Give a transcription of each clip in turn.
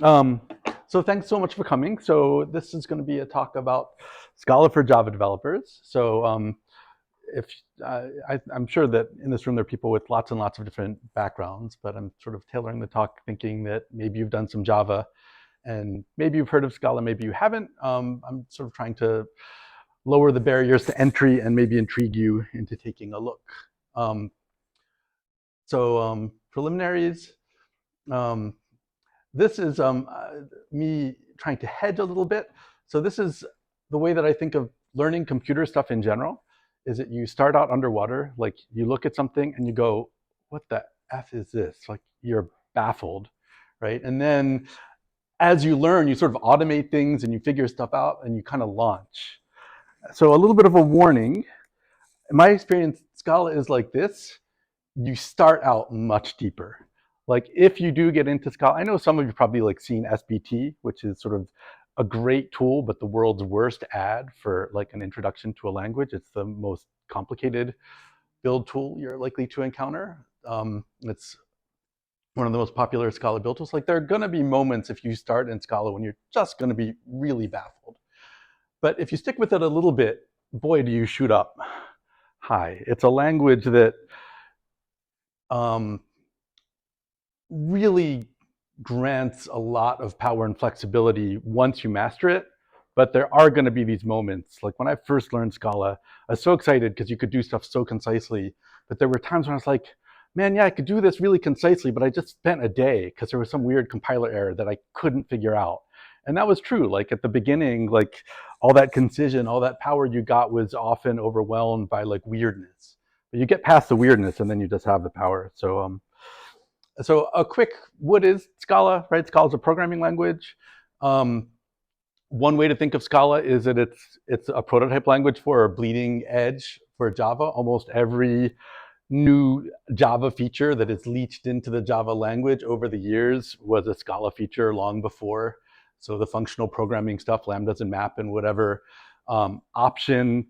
Um, so thanks so much for coming. So this is going to be a talk about Scala for Java developers. So if I'm sure that in this room there are people with lots and lots of different backgrounds, but I'm sort of tailoring the talk thinking that maybe you've done some Java and maybe you've heard of Scala, maybe you haven't. I'm sort of trying to lower the barriers to entry and maybe intrigue you into taking a look. Um, Preliminaries. Um, This is me trying to hedge a little bit. So this is the way that I think of learning computer stuff in general, is that you start out underwater, like you look at something and you go, what the F is this? Like you're baffled, right? And then as you learn, you sort of automate things and you figure stuff out and you kind of launch. So a little bit of a warning. In my experience, Scala is like this. You start out much deeper. Like if you do get into Scala, I know some of you probably like seen SBT, which is sort of a great tool, but the world's worst ad for like an introduction to a language. It's the most complicated build tool you're likely to encounter. It's one of the most popular Scala build tools. Like there are going to be moments if you start in Scala when you're just going to be really baffled. But if you stick with it a little bit, boy, do you shoot up high. It's a language that um, really grants a lot of power and flexibility once you master it. But there are going to be these moments. Like when I first learned Scala, I was so excited because you could do stuff so concisely. But there were times when I was like, man, yeah, I could do this really concisely, but I just spent a day because there was some weird compiler error that I couldn't figure out. And that was true. Like at the beginning, like all that concision, all that power you got was often overwhelmed by like weirdness. But you get past the weirdness and then you just have the power. So a quick, what is Scala, right? Scala is a programming language. Um, One way to think of Scala is that it's a prototype language for a bleeding edge for Java. Almost every new Java feature that is leached into the Java language over the years was a Scala feature long before. So the functional programming stuff, lambdas and map and whatever, option,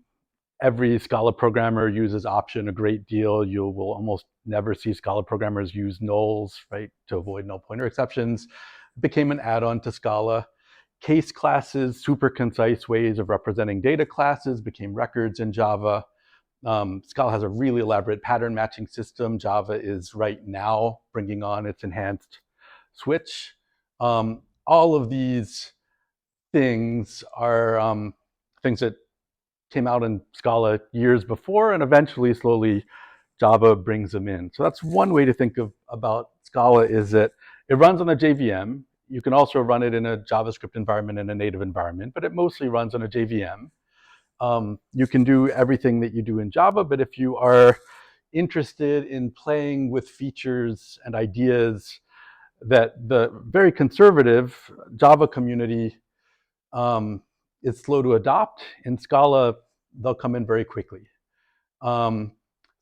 every Scala programmer uses option a great deal. You will almost never see Scala programmers use nulls, right, to avoid null pointer exceptions. It became an add-on to Scala. Case classes, super concise ways of representing data classes, became records in Java. Scala has a really elaborate pattern matching system. Java is right now bringing on its enhanced switch. All of these things are things that came out in Scala years before, and eventually, slowly, Java brings them in. So that's one way to think of about Scala is that it runs on a JVM. You can also run it in a JavaScript environment and a native environment, but it mostly runs on a JVM. You can do everything that you do in Java, but if you are interested in playing with features and ideas that the very conservative Java community is slow to adopt, in Scala, they'll come in very quickly. Um,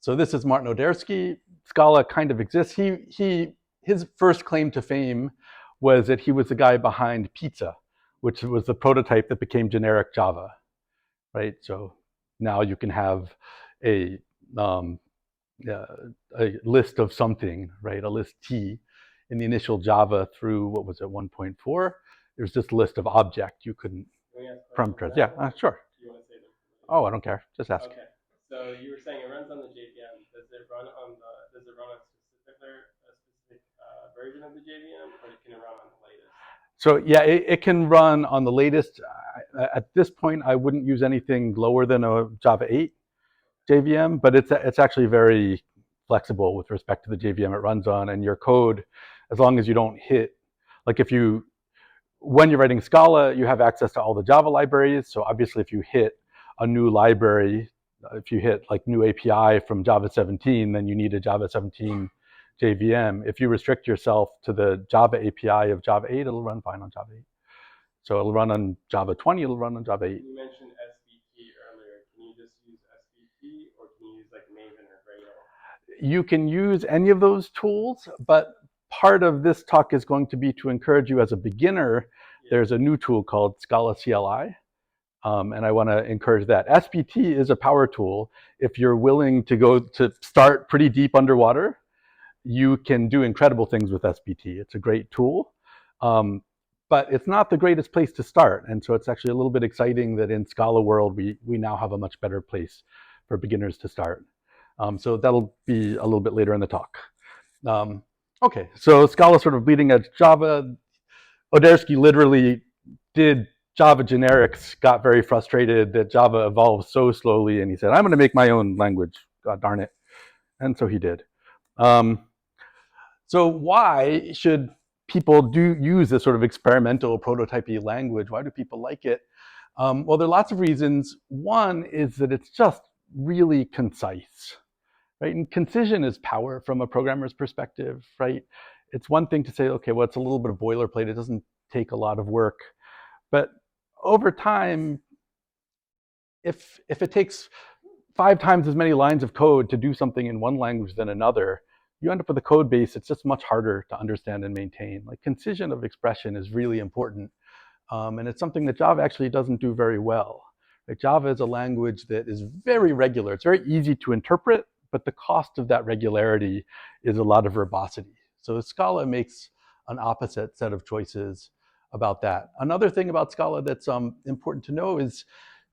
so this is Martin Odersky. Scala kind of exists. His first claim to fame was that he was the guy behind Pizza, which was the prototype that became generic Java, right? So now you can have a um, a list of something, right? A list T in the initial Java through what was it 1.4. There's just a list of object you couldn't parameterize. Yeah, sure. Oh, I don't care. Just ask. Okay. So you were saying it runs on the JVM. Does it run on the? Does it run on a specific version of the JVM, or can it run on the latest? So yeah, it can run on the latest. At this point, I wouldn't use anything lower than a Java 8 JVM, but it's actually very flexible with respect to the JVM it runs on, and your code, as long as you don't hit, like if you when you're writing Scala, you have access to all the Java libraries. So obviously, if you hit a new library, if you hit like new API from Java 17, then you need a Java 17 JVM. If you restrict yourself to the Java API of Java 8, it'll run fine on Java 8. So it'll run on Java 20, it'll run on Java 8. You mentioned SVT earlier. Can you just use SVT, or can you use like Maven or Gradle? You can use any of those tools, but part of this talk is going to be to encourage you as a beginner. Yeah. There's a new tool called Scala CLI. And I want to encourage that. SPT is a power tool. If you're willing to go to start pretty deep underwater, you can do incredible things with SPT. It's a great tool. but it's not the greatest place to start. And so it's actually a little bit exciting that in Scala world, we now have a much better place for beginners to start. So that'll be a little bit later in the talk. Okay, so Scala sort of bleeding edge Java. Odersky literally did Java generics, got very frustrated that Java evolved so slowly, and he said, I'm going to make my own language. God darn it. And so he did. So why should people use this sort of experimental prototypey language? Why do people like it? Well, there are lots of reasons. One is that it's just really concise, right? And concision is power from a programmer's perspective, right? It's one thing to say, okay, well, it's a little bit of boilerplate. It doesn't take a lot of work. But over time, if it takes 5 times as many lines of code to do something in one language than another, you end up with a code base it's just much harder to understand and maintain. Like concision of expression is really important. And it's something that Java actually doesn't do very well. Right? Java is a language that is very regular. It's very easy to interpret, but the cost of that regularity is a lot of verbosity. So Scala makes an opposite set of choices about that. Another thing about Scala that's important to know is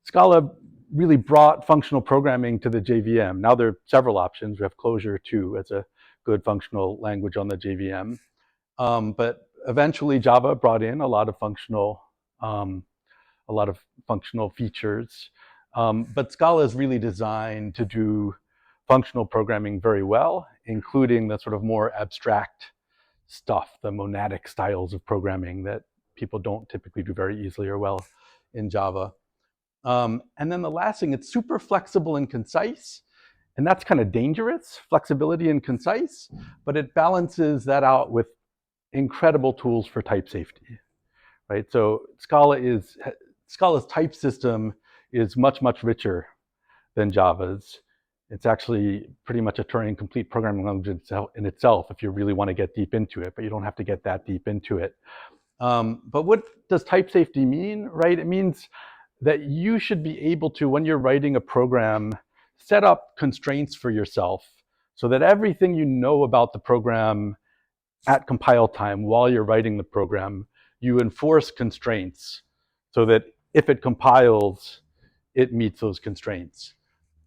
Scala really brought functional programming to the JVM. Now there are several options. We have Clojure too as a good functional language on the JVM. But eventually Java brought in a lot of functional features. But Scala is really designed to do functional programming very well, including the sort of more abstract stuff, the monadic styles of programming that people don't typically do very easily or well in Java. And then the last thing, it's super flexible and concise. And that's kind of dangerous, flexibility and concise, but it balances that out with incredible tools for type safety, right? So Scala's type system is much, much richer than Java's. It's actually pretty much a Turing complete programming language in itself if you really want to get deep into it, but you don't have to get that deep into it. But what does type safety mean, right? It means that you should be able to, when you're writing a program, set up constraints for yourself so that everything you know about the program at compile time while you're writing the program, you enforce constraints so that if it compiles, it meets those constraints.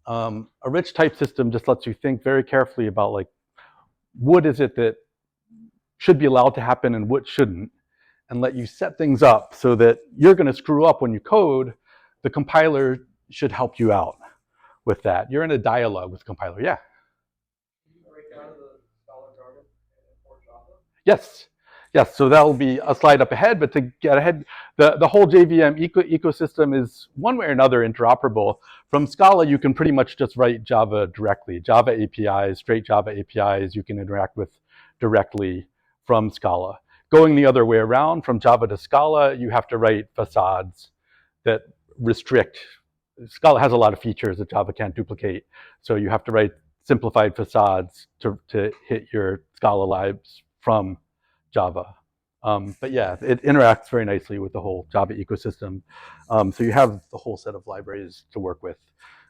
A rich type system just lets you think very carefully about like, what is it that should be allowed to happen and what shouldn't, and let you set things up so that you're going to screw up when you code. The compiler should help you out with that. You're in a dialogue with the compiler. Yeah. Can you break down the Scala jargon for Java? Yes. Yes, so that'll be a slide up ahead, but to get ahead, the whole JVM ecosystem is one way or another interoperable. From Scala, you can pretty much just write Java directly. Java APIs, straight Java APIs, you can interact with directly from Scala. Going the other way around, from Java to Scala, you have to write facades that restrict. Scala has a lot of features that Java can't duplicate, so you have to write simplified facades to hit your Scala libs from Java. But yeah, it interacts very nicely with the whole Java ecosystem. So you have the whole set of libraries to work with.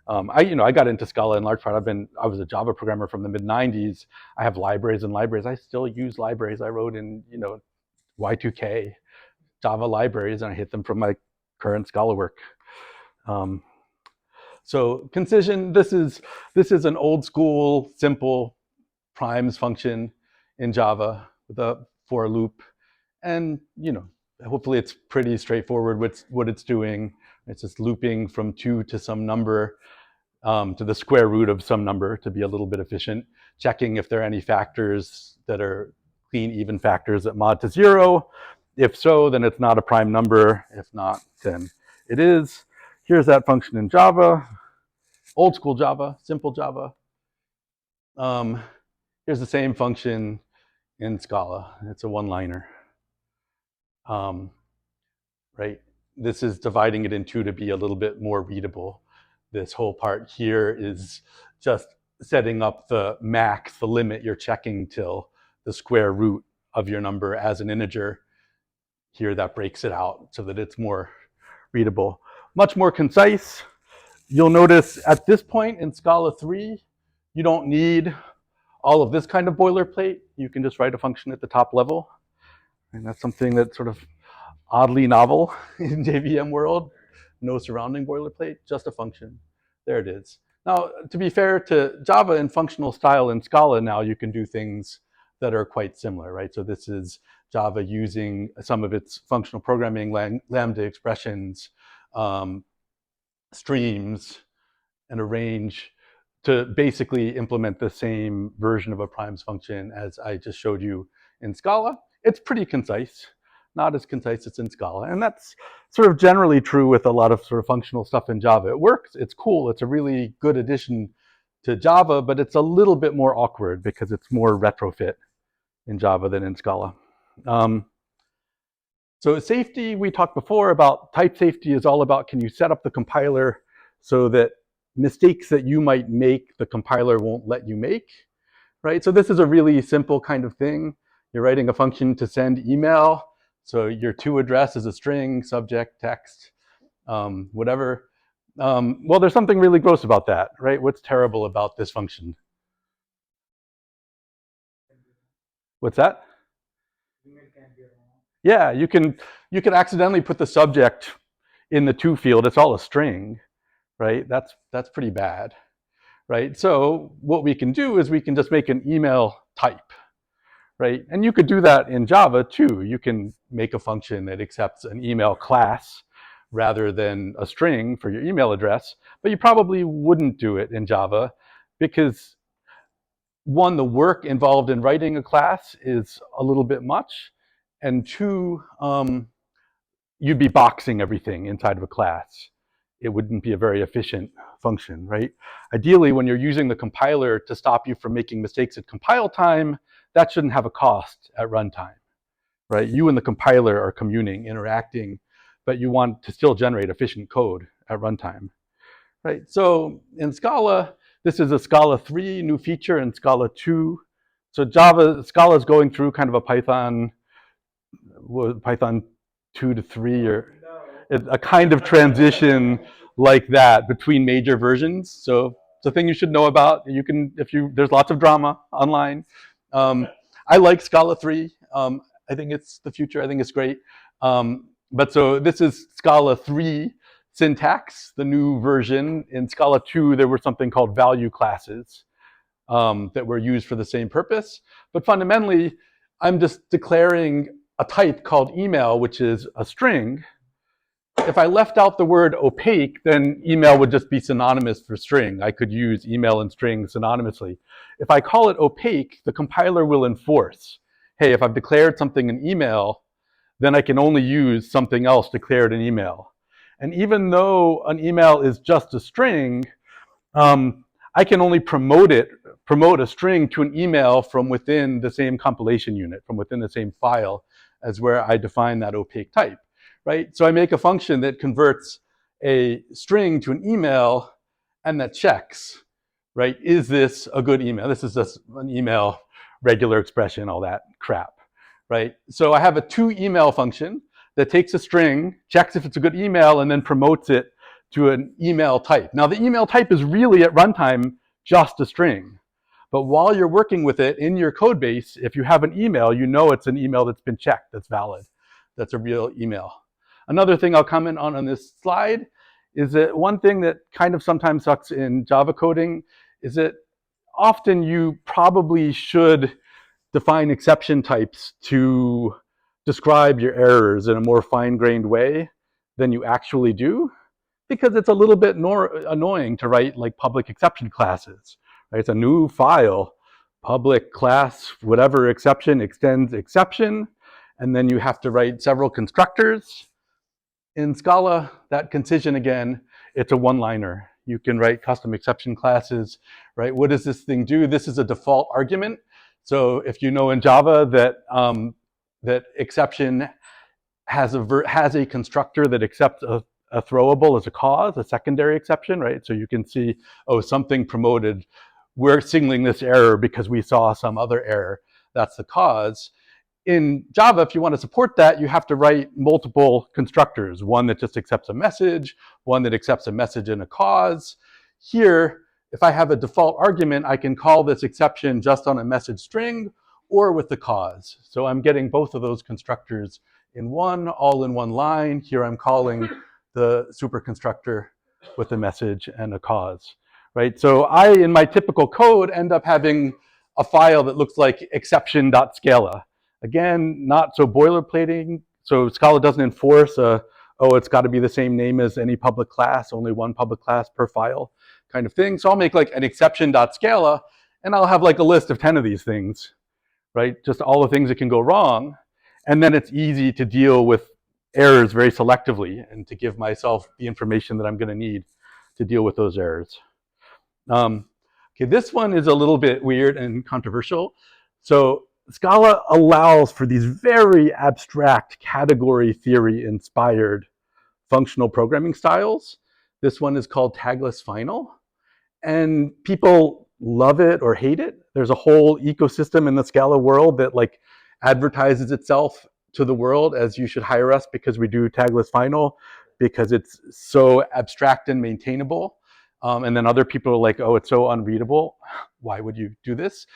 I got into Scala in large part. I was a Java programmer from the mid '90s. I have libraries and libraries. I still use libraries I wrote in Y2K Java libraries, and I hit them from my current Scala work. So concision. This is an old school simple primes function in Java with a for loop, and hopefully it's pretty straightforward what it's doing. It's just looping from 2 to some number, to the square root of some number to be a little bit efficient, checking if there are any factors that are clean even factors that mod to 0. If so, then it's not a prime number. If not, then it is. Here's that function in Java, old school Java, simple Java. Here's the same function in Scala. It's a one-liner. Right? This is dividing it in 2 to be a little bit more readable. This whole part here is just setting up the max, the limit you're checking till the square root of your number as an integer. Here that breaks it out so that it's more readable. Much more concise. You'll notice at this point in Scala 3, you don't need all of this kind of boilerplate. You can just write a function at the top level. And that's something that sort of oddly novel in JVM world. No surrounding boilerplate, just a function. There it is. Now, to be fair to Java in functional style in Scala, now you can do things that are quite similar, right? So this is Java using some of its functional programming lambda expressions, streams, and a range to basically implement the same version of a primes function as I just showed you in Scala. It's pretty concise, not as concise as in Scala. And that's sort of generally true with a lot of sort of functional stuff in Java. It works, it's cool, it's a really good addition to Java, but it's a little bit more awkward because it's more retrofit in Java than in Scala. So safety, we talked before about type safety is all about, can you set up the compiler so that mistakes that you might make, the compiler won't let you make, right? So this is a really simple kind of thing. You're writing a function to send email. So your to address is a string, subject, text, whatever. Well, there's something really gross about that, right? What's terrible about this function? What's that? Yeah, you can accidentally put the subject in the to field. It's all a string, right? That's pretty bad, right? So what we can do is we can just make an email type, right? And you could do that in Java too. You can make a function that accepts an email class rather than a string for your email address, but you probably wouldn't do it in Java because one, the work involved in writing a class is a little bit much, and two, you'd be boxing everything inside of a class. It wouldn't be a very efficient function, right? Ideally, when you're using the compiler to stop you from making mistakes at compile time, that shouldn't have a cost at runtime, right? You and the compiler are communing, interacting, but you want to still generate efficient code at runtime, right? So in Scala, this is a Scala 3 new feature in Scala 2. So Scala is going through kind of a Python 2 to 3 or a kind of transition like that between major versions. So it's a thing you should know about. You can, there's lots of drama online. I like Scala 3. I think it's the future. I think it's great. But so this is Scala 3 syntax, the new version. In Scala 2, there was something called value classes that were used for the same purpose. But fundamentally, I'm just declaring a type called email, which is a string. If I left out the word opaque, then email would just be synonymous for string. I could use email and string synonymously. If I call it opaque, the compiler will enforce, hey, if I've declared something an email, then I can only use something else declared an email. And even though an email is just a string, I can only promote a string to an email from within the same compilation unit, from within the same file as where I define that opaque type, right? So I make a function that converts a string to an email and that checks, right? Is this a good email? This is just an email, regular expression, all that crap, right? So I have a toEmail function that takes a string, checks if it's a good email, and then promotes it to an email type. Now the email type is really at runtime just a string. But while you're working with it in your code base, if you have an email, you know it's an email that's been checked, that's valid, that's a real email. Another thing I'll comment on this slide is that one thing that kind of sometimes sucks in Java coding is that often you probably should define exception types to describe your errors in a more fine-grained way than you actually do, because it's a little bit more annoying to write like public exception classes, right? It's a new file, public class, whatever exception extends exception, and then you have to write several constructors. In Scala, that concision again, it's a one-liner. You can write custom exception classes, right? What does this thing do? This is a default argument. So if you know in Java that that exception has a constructor that accepts a throwable as a cause, a secondary exception, right? So you can see, oh, something promoted. We're signaling this error because we saw some other error. That's the cause. In Java, if you want to support that, you have to write multiple constructors, one that just accepts a message, one that accepts a message and a cause. Here, if I have a default argument, I can call this exception just on a message string or with the cause. So I'm getting both of those constructors all in one line. Here I'm calling the superconstructor with a message and a cause, right? So I, in my typical code, end up having a file that looks like exception.scala. Again, not so boilerplating. So Scala doesn't enforce it's got to be the same name as any public class, only one public class per file kind of thing. So I'll make like an exception.scala, and I'll have like a list of 10 of these things, right? Just all the things that can go wrong. And then it's easy to deal with errors very selectively and to give myself the information that I'm going to need to deal with those errors. Okay, this one is a little bit weird and controversial. So Scala allows for these very abstract category theory inspired functional programming styles. This one is called tagless final, and people love it or hate it. There's a whole ecosystem in the Scala world that like advertises itself to the world as you should hire us because we do tagless final, because it's so abstract and maintainable. And then other people are like, oh, it's so unreadable. Why would you do this?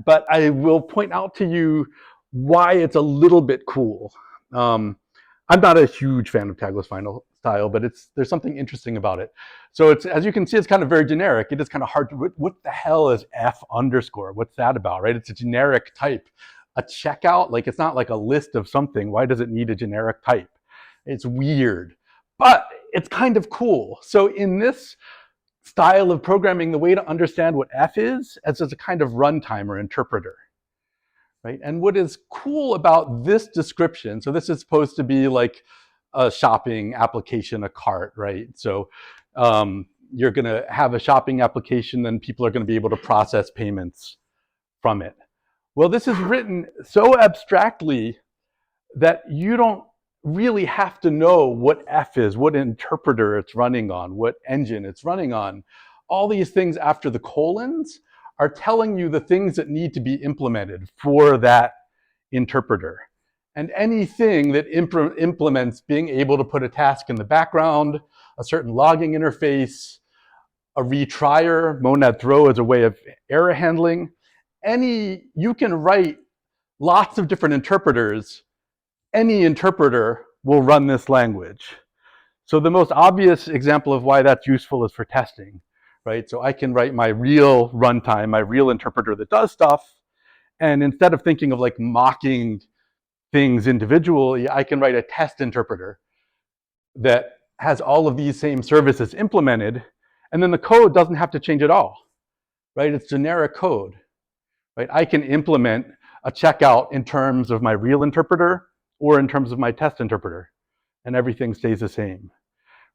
But I will point out to you why it's a little bit cool. I'm not a huge fan of tagless final style, but there's something interesting about it. So it's, as you can see, it's kind of very generic. It is kind of hard to, what the hell is F underscore? What's that about, right? It's a generic type. A checkout, like it's not like a list of something. Why does it need a generic type? It's weird, but it's kind of cool. So in this style of programming, the way to understand what F is as a kind of runtime or interpreter. Right? And what is cool about this description, so this is supposed to be like a shopping application, a cart, right? So you're going to have a shopping application, then people are going to be able to process payments from it. Well, this is written so abstractly that you don't really have to know what F is, what interpreter it's running on, what engine it's running on. All these things after the colons are telling you the things that need to be implemented for that interpreter. And anything that implements being able to put a task in the background, a certain logging interface, a retryer, monad throw as a way of error handling, you can write lots of different interpreters. Any interpreter will run this language. So the most obvious example of why that's useful is for testing, right? So I can write my real runtime, my real interpreter that does stuff, and instead of thinking of like mocking things individually, I can write a test interpreter that has all of these same services implemented, and then the code doesn't have to change at all, right? It's generic code, right? I can implement a checkout in terms of my real interpreter or in terms of my test interpreter, and everything stays the same,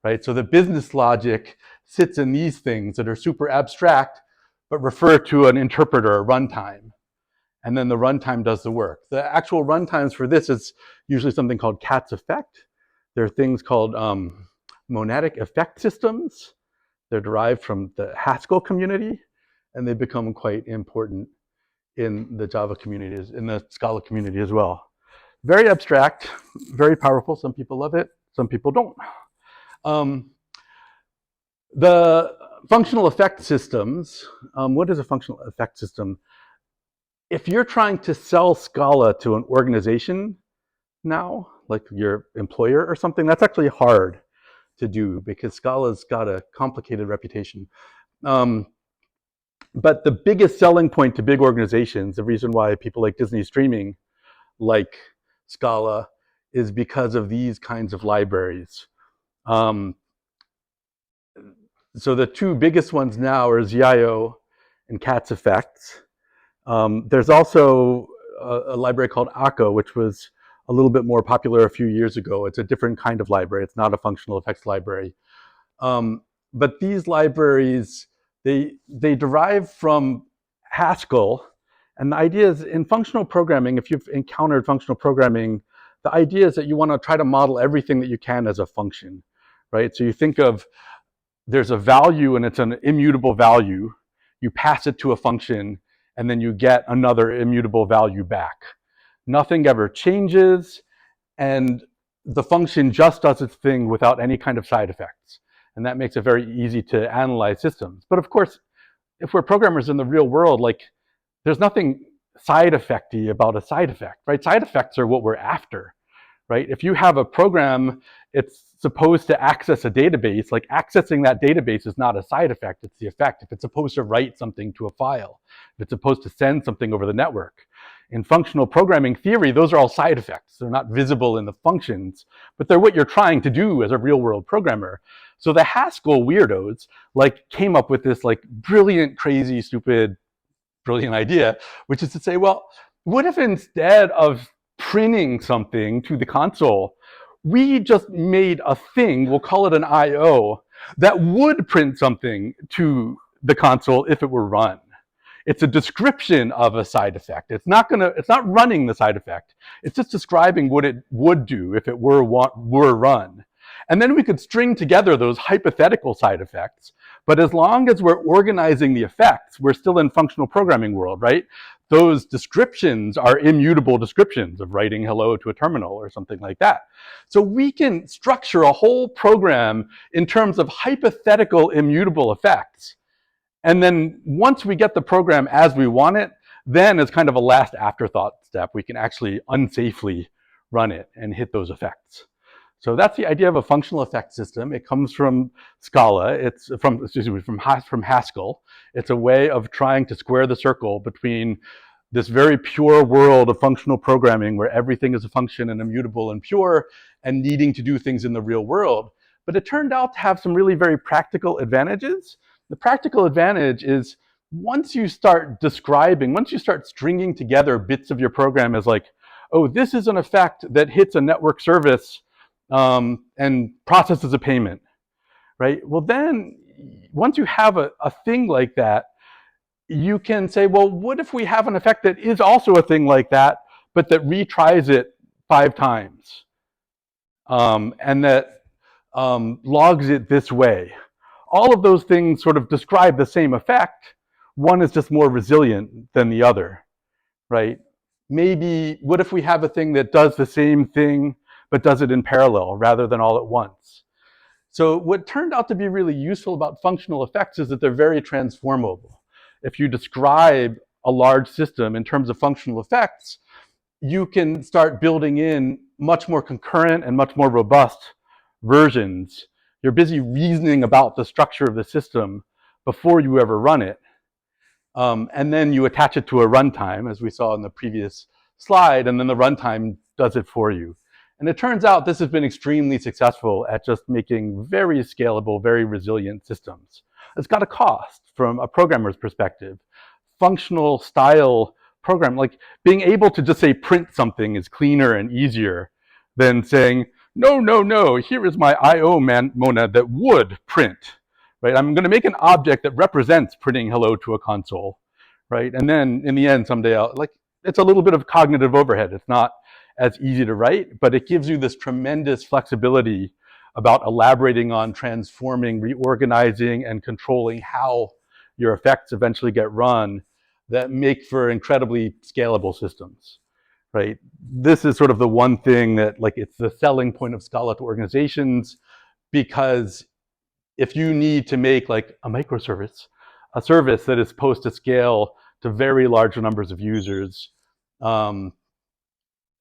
right? So the business logic sits in these things that are super abstract, but refer to an interpreter, a runtime. And then the runtime does the work. The actual runtimes for this is usually something called Cat's effect. There are things called monadic effect systems. They're derived from the Haskell community, and they become quite important in the Java community, in the Scala community as well. Very abstract, very powerful. Some people love it, some people don't. The functional effect systems, what is a functional effect system? If you're trying to sell Scala to an organization now, like your employer or something, that's actually hard to do because Scala's got a complicated reputation. But the biggest selling point to big organizations, the reason why people like Disney Streaming like Scala, is because of these kinds of libraries. So the two biggest ones now are ZIO and Cat's effects. There's also a library called Akko, which was a little bit more popular a few years ago. It's a different kind of library. It's not a functional effects library. But these libraries, they derive from Haskell. And the idea is in functional programming, if you've encountered functional programming, the idea is that you want to try to model everything that you can as a function, right? So you think of, there's a value and it's an immutable value. You pass it to a function, and then you get another immutable value back. Nothing ever changes, and the function just does its thing without any kind of side effects. And that makes it very easy to analyze systems. But of course, if we're programmers in the real world, like there's nothing side effecty about a side effect, right? Side effects are what we're after, right? If you have a program, it's supposed to access a database, like accessing that database is not a side effect, it's the effect. If it's supposed to write something to a file, if it's supposed to send something over the network. In functional programming theory, those are all side effects. They're not visible in the functions, but they're what you're trying to do as a real world programmer. So the Haskell weirdos like came up with this like brilliant, crazy, stupid, brilliant idea, which is to say, well, what if instead of printing something to the console, we just made a thing, we'll call it an IO, that would print something to the console if it were run. It's a description of a side effect. It's not running the side effect. It's just describing what it would do if it were run. And then we could string together those hypothetical side effects. But as long as we're organizing the effects, we're still in functional programming world, right? Those descriptions are immutable descriptions of writing hello to a terminal or something like that. So we can structure a whole program in terms of hypothetical immutable effects. And then once we get the program as we want it, then as kind of a last afterthought step, we can actually unsafely run it and hit those effects. So that's the idea of a functional effect system. It comes from Scala. It's from Haskell. It's a way of trying to square the circle between this very pure world of functional programming where everything is a function and immutable and pure and needing to do things in the real world. But it turned out to have some really very practical advantages. The practical advantage is once you start stringing together bits of your program as like, oh, this is an effect that hits a network service and processes a payment, right? Well, then once you have a thing like that, you can say, well, what if we have an effect that is also a thing like that, but that retries it 5 times and that logs it this way? All of those things sort of describe the same effect. One is just more resilient than the other, right? Maybe, what if we have a thing that does the same thing, but does it in parallel rather than all at once? So what turned out to be really useful about functional effects is that they're very transformable. If you describe a large system in terms of functional effects, you can start building in much more concurrent and much more robust versions. You're busy reasoning about the structure of the system before you ever run it. And then you attach it to a runtime, as we saw in the previous slide, and then the runtime does it for you. And it turns out this has been extremely successful at just making very scalable, very resilient systems. It's got a cost from a programmer's perspective. Functional style program, like being able to just say print something is cleaner and easier than saying, no, here is my IO monad that would print, right? I'm gonna make an object that represents printing hello to a console, right? And then in the end, someday it's a little bit of cognitive overhead. It's not as easy to write, but it gives you this tremendous flexibility about elaborating on transforming, reorganizing, and controlling how your effects eventually get run that make for incredibly scalable systems, right? This is sort of the one thing that it's the selling point of Scala to organizations, because if you need to make like a microservice, a service that is supposed to scale to very large numbers of users,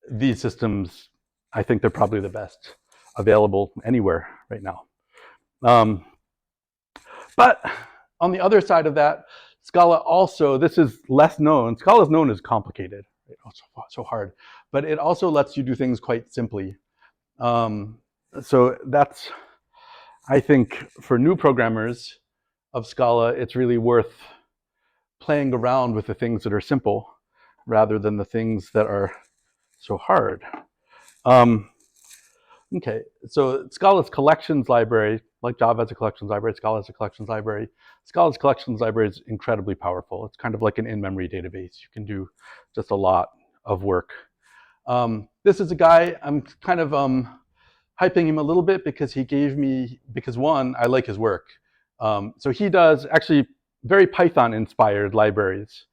these systems, I think they're probably the best available anywhere right now. But on the other side of that, Scala also, this is less known. Scala is known as complicated, right? So hard, but it also lets you do things quite simply. So that's, I think, for new programmers of Scala, it's really worth playing around with the things that are simple rather than the things that are so hard. Okay, so Scala's collections library, like Java has a collections library, Scala has a collections library. Scala's collections library is incredibly powerful. It's kind of like an in-memory database. You can do just a lot of work. This is a guy, I'm kind of hyping him a little bit because because one, I like his work. So he does actually very Python-inspired libraries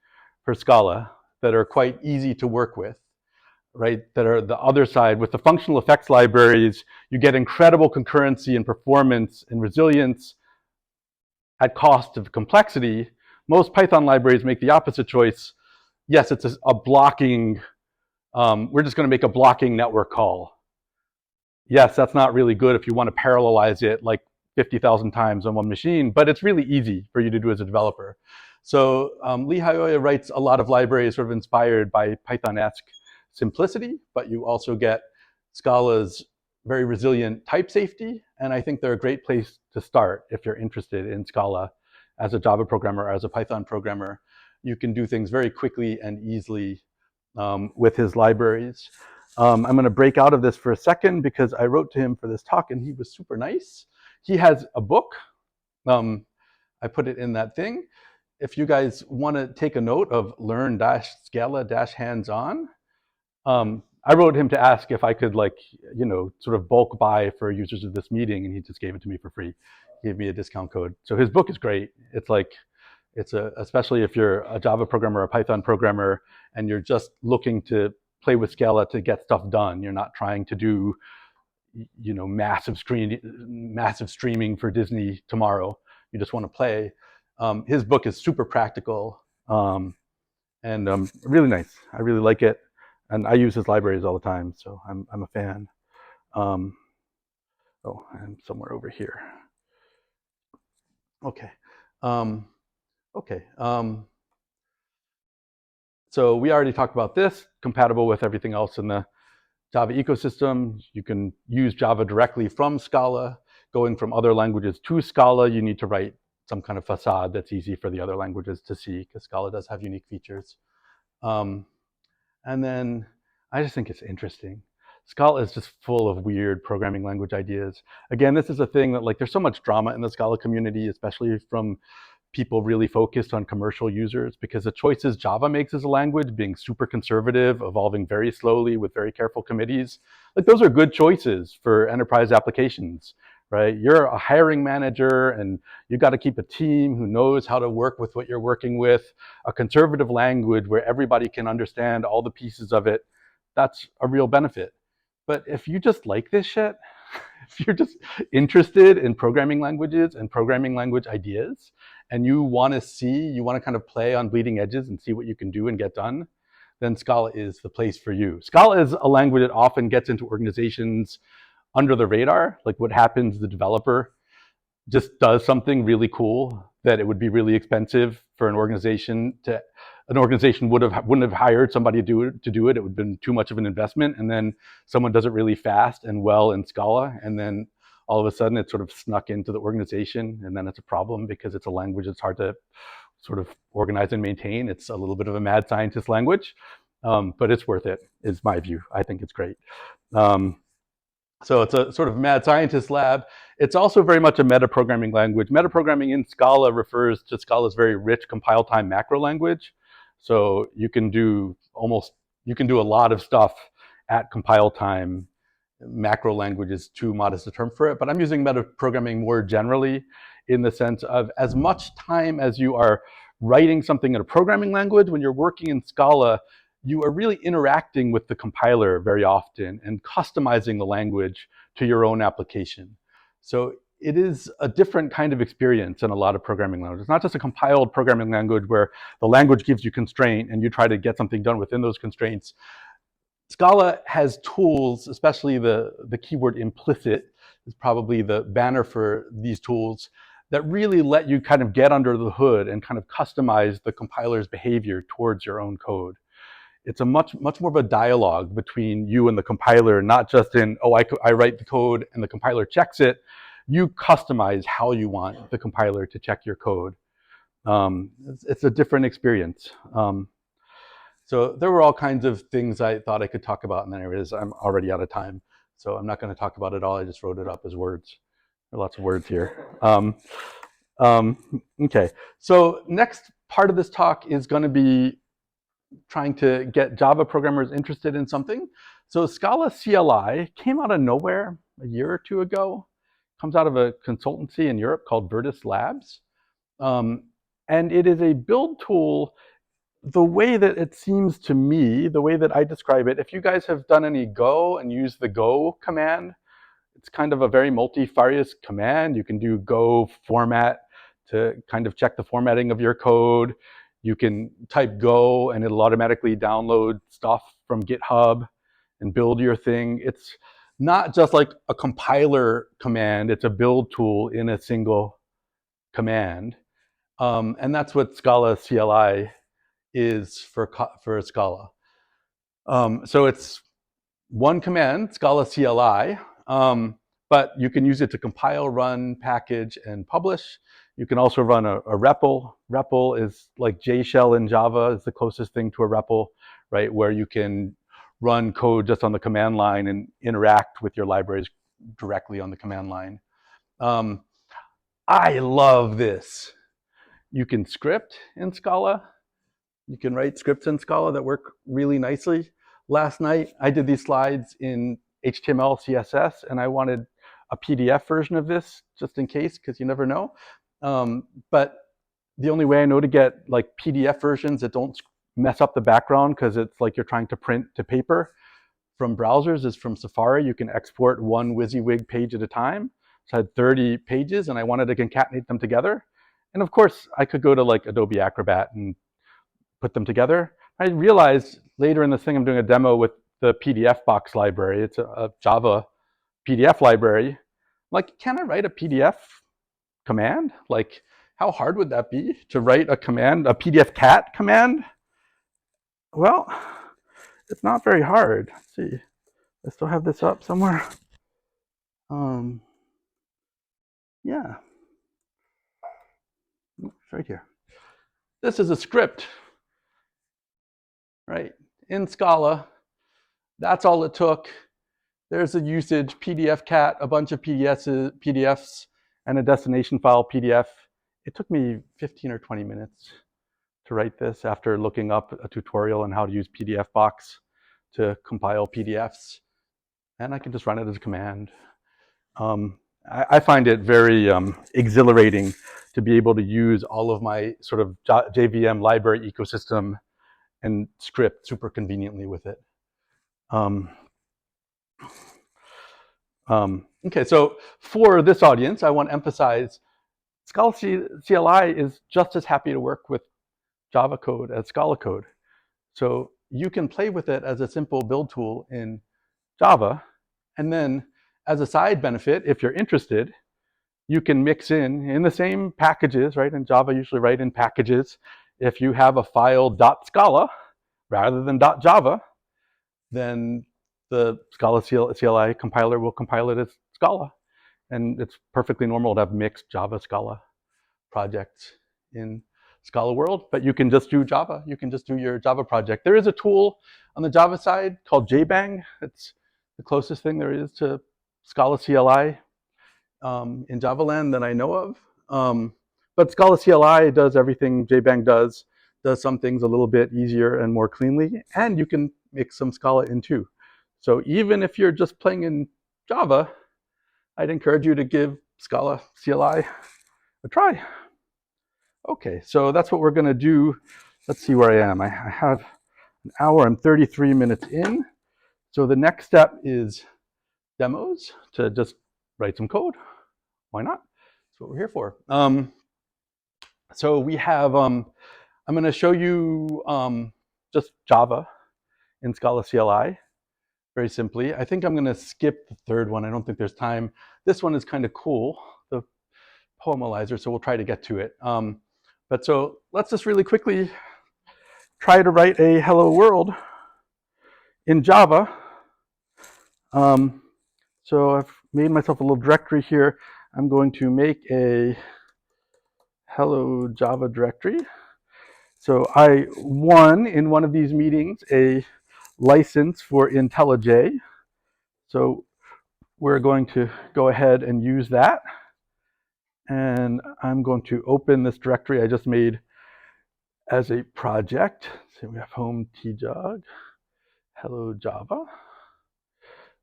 for Scala that are quite easy to work with, right? That are the other side. With the functional effects libraries, you get incredible concurrency and performance and resilience at cost of complexity. Most Python libraries make the opposite choice. yes, it's a blocking, we're just going to make a blocking network call. Yes, that's not really good if you want to parallelize it like 50,000 times on one machine, but it's really easy for you to do as a developer. So Lee Hyoya writes a lot of libraries sort of inspired by Python-esque simplicity, but you also get Scala's very resilient type safety, and I think they're a great place to start if you're interested in Scala as a Java programmer or as a Python programmer. You can do things very quickly and easily with his libraries. I'm going to break out of this for a second because I wrote to him for this talk and he was super nice. He has a book. I put it in that thing. If you guys want to take a note of learn-scala-hands-on, I wrote him to ask if I could, like, sort of bulk buy for users of this meeting, and he just gave it to me for free. He gave me a discount code. So his book is great. It's like, especially if you're a Java programmer or a Python programmer and you're just looking to play with Scala to get stuff done. You're not trying to do, massive streaming for Disney tomorrow. You just want to play. His book is super practical and really nice. I really like it, and I use his libraries all the time, so I'm a fan. I'm somewhere over here. Okay. Okay. So we already talked about this, compatible with everything else in the Java ecosystem. You can use Java directly from Scala. Going from other languages to Scala, you need to write some kind of facade that's easy for the other languages to see, because Scala does have unique features. And then I just think it's interesting. Scala is just full of weird programming language ideas. Again, this is a thing that, like, there's so much drama in the Scala community, especially from people really focused on commercial users, because the choices Java makes as a language, being super conservative, evolving very slowly with very careful committees, like, those are good choices for enterprise applications, right? You're a hiring manager and you got to keep a team who knows how to work with what you're working with. A conservative language where everybody can understand all the pieces of it, that's a real benefit. But if you just like this shit, if you're just interested in programming languages and programming language ideas, and you want to kind of play on bleeding edges and see what you can do and get done, then Scala is the place for you. Scala is a language that often gets into organizations under the radar. Like, what happens, the developer just does something really cool that it would be really expensive for an organization wouldn't have hired somebody to do it. It would have been too much of an investment. And then someone does it really fast and well in Scala, and then all of a sudden it's sort of snuck into the organization, and then it's a problem because it's a language that's hard to sort of organize and maintain. It's a little bit of a mad scientist language, but it's worth it, is my view. I think it's great. So it's a sort of mad scientist lab. It's also very much a metaprogramming language. Metaprogramming in Scala refers to Scala's very rich compile time macro language. So you can do a lot of stuff at compile time. Macro language is too modest a term for it, but I'm using metaprogramming more generally in the sense of, as much time as you are writing something in a programming language, when you're working in Scala, you are really interacting with the compiler very often and customizing the language to your own application. So it is a different kind of experience in a lot of programming languages. It's not just a compiled programming language where the language gives you constraint and you try to get something done within those constraints. Scala has tools, especially the keyword implicit is probably the banner for these tools, that really let you kind of get under the hood and kind of customize the compiler's behavior towards your own code. It's a much more of a dialogue between you and the compiler, not just in, I write the code and the compiler checks it. You customize how you want the compiler to check your code. It's a different experience. So there were all kinds of things I thought I could talk about, and then I'm already out of time. So I'm not going to talk about it all. I just wrote it up as words. There are lots of words here. Okay, so next part of this talk is going to be trying to get Java programmers interested in something. So Scala CLI came out of nowhere a year or two ago. Comes out of a consultancy in Europe called Virtus Labs. And it is a build tool. The way that it seems to me, the way that I describe it, if you guys have done any Go and used the Go command, it's kind of a very multifarious command. You can do Go format to kind of check the formatting of your code. You can type Go and it'll automatically download stuff from GitHub and build your thing. It's not just like a compiler command, it's a build tool in a single command. And that's what Scala CLI is for Scala. So it's one command, Scala CLI, but you can use it to compile, run, package, and publish. You can also run a REPL. REPL is like JShell in Java is the closest thing to a REPL, right? Where you can run code just on the command line and interact with your libraries directly on the command line. I love this. You can script in Scala. You can write scripts in Scala that work really nicely. Last night, I did these slides in HTML, CSS, and I wanted a PDF version of this just in case, because you never know. But the only way I know to get like PDF versions that don't mess up the background, because it's like you're trying to print to paper from browsers, is from Safari. You can export one WYSIWYG page at a time. So I had 30 pages, and I wanted to concatenate them together. And of course, I could go to like Adobe Acrobat and put them together. I realized later in this thing, I'm doing a demo with the PDF box library. It's a Java PDF library. Like, can I write a PDF command? Like, how hard would that be to write a command, a PDF cat command? Well, it's not very hard. Let's see. I still have this up somewhere. Yeah. It's right here. This is a script, right? In Scala. That's all it took. There's a usage, PDF cat, a bunch of PDFs, and a destination file PDF. It took me 15 or 20 minutes to write this after looking up a tutorial on how to use PDF box to compile PDFs. And I can just run it as a command. I find it very exhilarating to be able to use all of my sort of JVM library ecosystem and script super conveniently with it. Okay, so for this audience, I want to emphasize Scala CLI is just as happy to work with Java code as Scala code. So you can play with it as a simple build tool in Java. And then as a side benefit, if you're interested, you can mix in the same packages, right? In Java, usually write in packages. If you have a file .scala rather than .java, then the Scala CLI compiler will compile it as Scala. And it's perfectly normal to have mixed Java Scala projects in Scala world, but you can just do Java. You can just do your Java project. There is a tool on the Java side called JBang. It's the closest thing there is to Scala CLI in Java land that I know of. But Scala CLI does everything JBang does some things a little bit easier and more cleanly, and you can mix some Scala in too. So even if you're just playing in Java, I'd encourage you to give Scala CLI a try. Okay, so that's what we're going to do. Let's see where I am. I have an hour and 33 minutes in. So the next step is demos, to just write some code. Why not? That's what we're here for. So we have, I'm going to show you just Java in Scala CLI, very simply. I think I'm going to skip the third one. I don't think there's time. This one is kind of cool, the poemalizer, so we'll try to get to it. But so let's just really quickly try to write a hello world in Java. So I've made myself a little directory here. I'm going to make a hello Java directory. So I won in one of these meetings a license for IntelliJ. So we're going to go ahead and use that. And I'm going to open this directory I just made as a project. So we have home tjog, hello Java.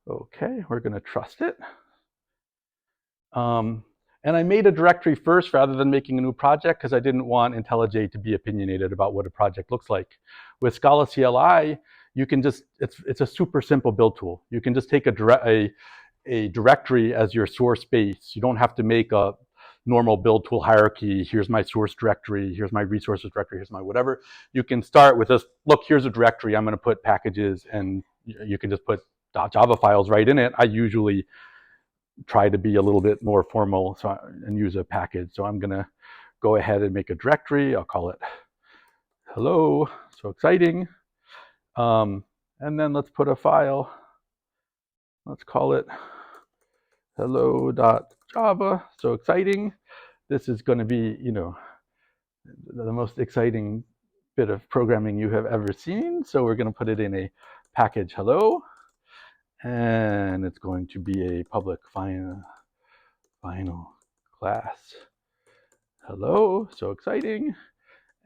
Okay, we're going to trust it. And I made a directory first rather than making a new project because I didn't want IntelliJ to be opinionated about what a project looks like. With Scala CLI, you can just, it's a super simple build tool. You can just take a directory as your source base. You don't have to make a normal build tool hierarchy. Here's my source directory, here's my resources directory, here's my whatever. You can start with this, look, here's a directory, I'm going to put packages, and you can just put .java files right in it. I usually try to be a little bit more formal and use a package. So I'm going to go ahead and make a directory. I'll call it hello, so exciting. And then let's put a file. Let's call it hello.java, so exciting. This is going to be, the most exciting bit of programming you have ever seen. So we're going to put it in a package hello, and it's going to be a public final class hello, so exciting.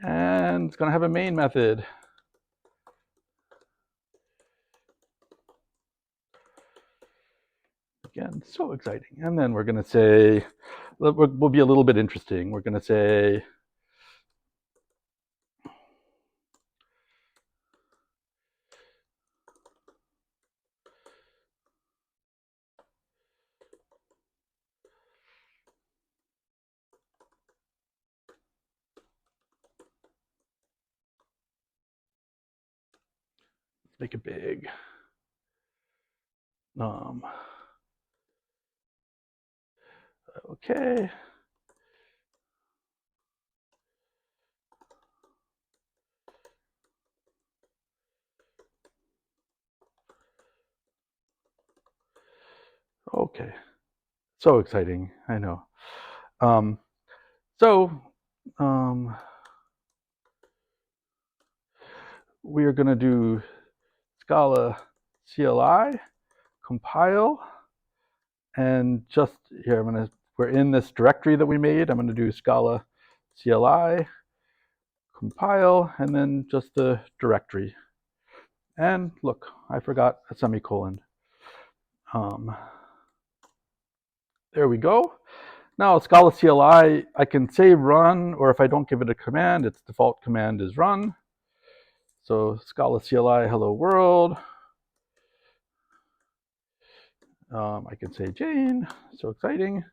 And it's going to have a main method. Again, so exciting. And then we're going to say, we'll be a little bit interesting. We're going to say, make it big. Okay. Okay. So exciting, I know. We are going to do Scala CLI, compile, and just here, we're in this directory that we made. I'm going to do Scala CLI, compile, and then just the directory. And look, I forgot a semicolon. There we go. Now Scala CLI, I can say run, or if I don't give it a command, its default command is run. So Scala CLI hello world. I can say Jane, so exciting.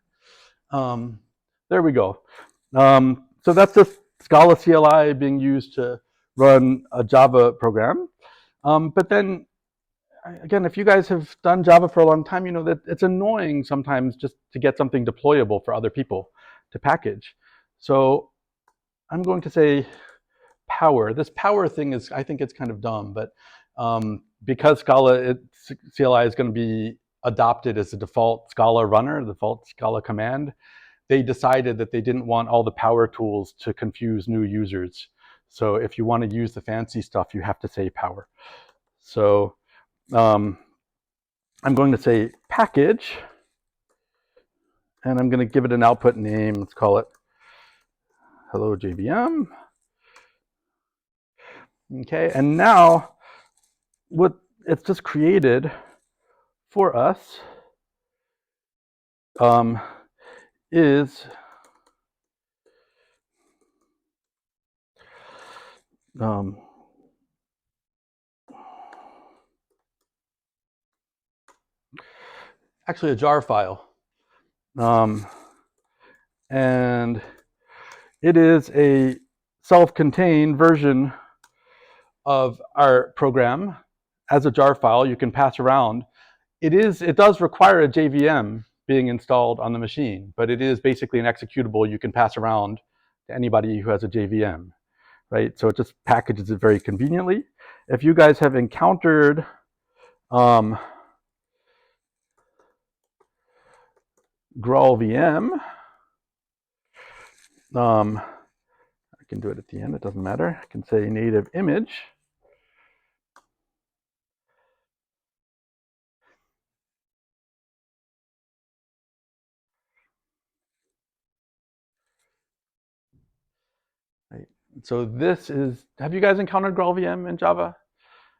There we go. So that's just Scala CLI being used to run a Java program. But then, again, if you guys have done Java for a long time, you know that it's annoying sometimes just to get something deployable for other people to package. So I'm going to say power. This power thing is, I think it's kind of dumb, but because Scala CLI is going to be adopted as the default Scala runner, the default Scala command, they decided that they didn't want all the power tools to confuse new users. So if you want to use the fancy stuff, you have to say power. So I'm going to say package, and I'm going to give it an output name. Let's call it hello JVM. Okay, and now what it's just created for us is actually a jar file. And it is a self-contained version of our program as a jar file you can pass around. It does require a JVM being installed on the machine, but it is basically an executable you can pass around to anybody who has a JVM, right? So it just packages it very conveniently. If you guys have encountered GraalVM, I can do it at the end, it doesn't matter. I can say native image. Right. So this is, have you guys encountered GraalVM in Java?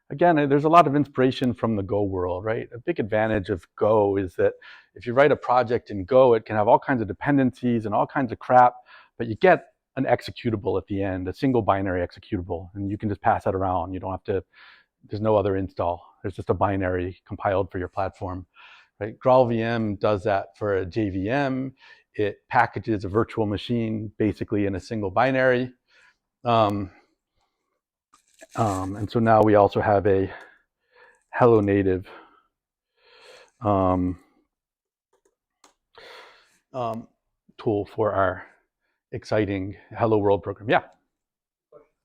Again, there's a lot of inspiration from the Go world, right? A big advantage of Go is that if you write a project in Go, it can have all kinds of dependencies and all kinds of crap, but you get an executable at the end, a single binary executable, and you can just pass that around. You don't have to, there's no other install. There's just a binary compiled for your platform, right? GraalVM does that for a JVM. It packages a virtual machine basically in a single binary. And so now we also have a Hello Native tool for our exciting Hello World program. Yeah.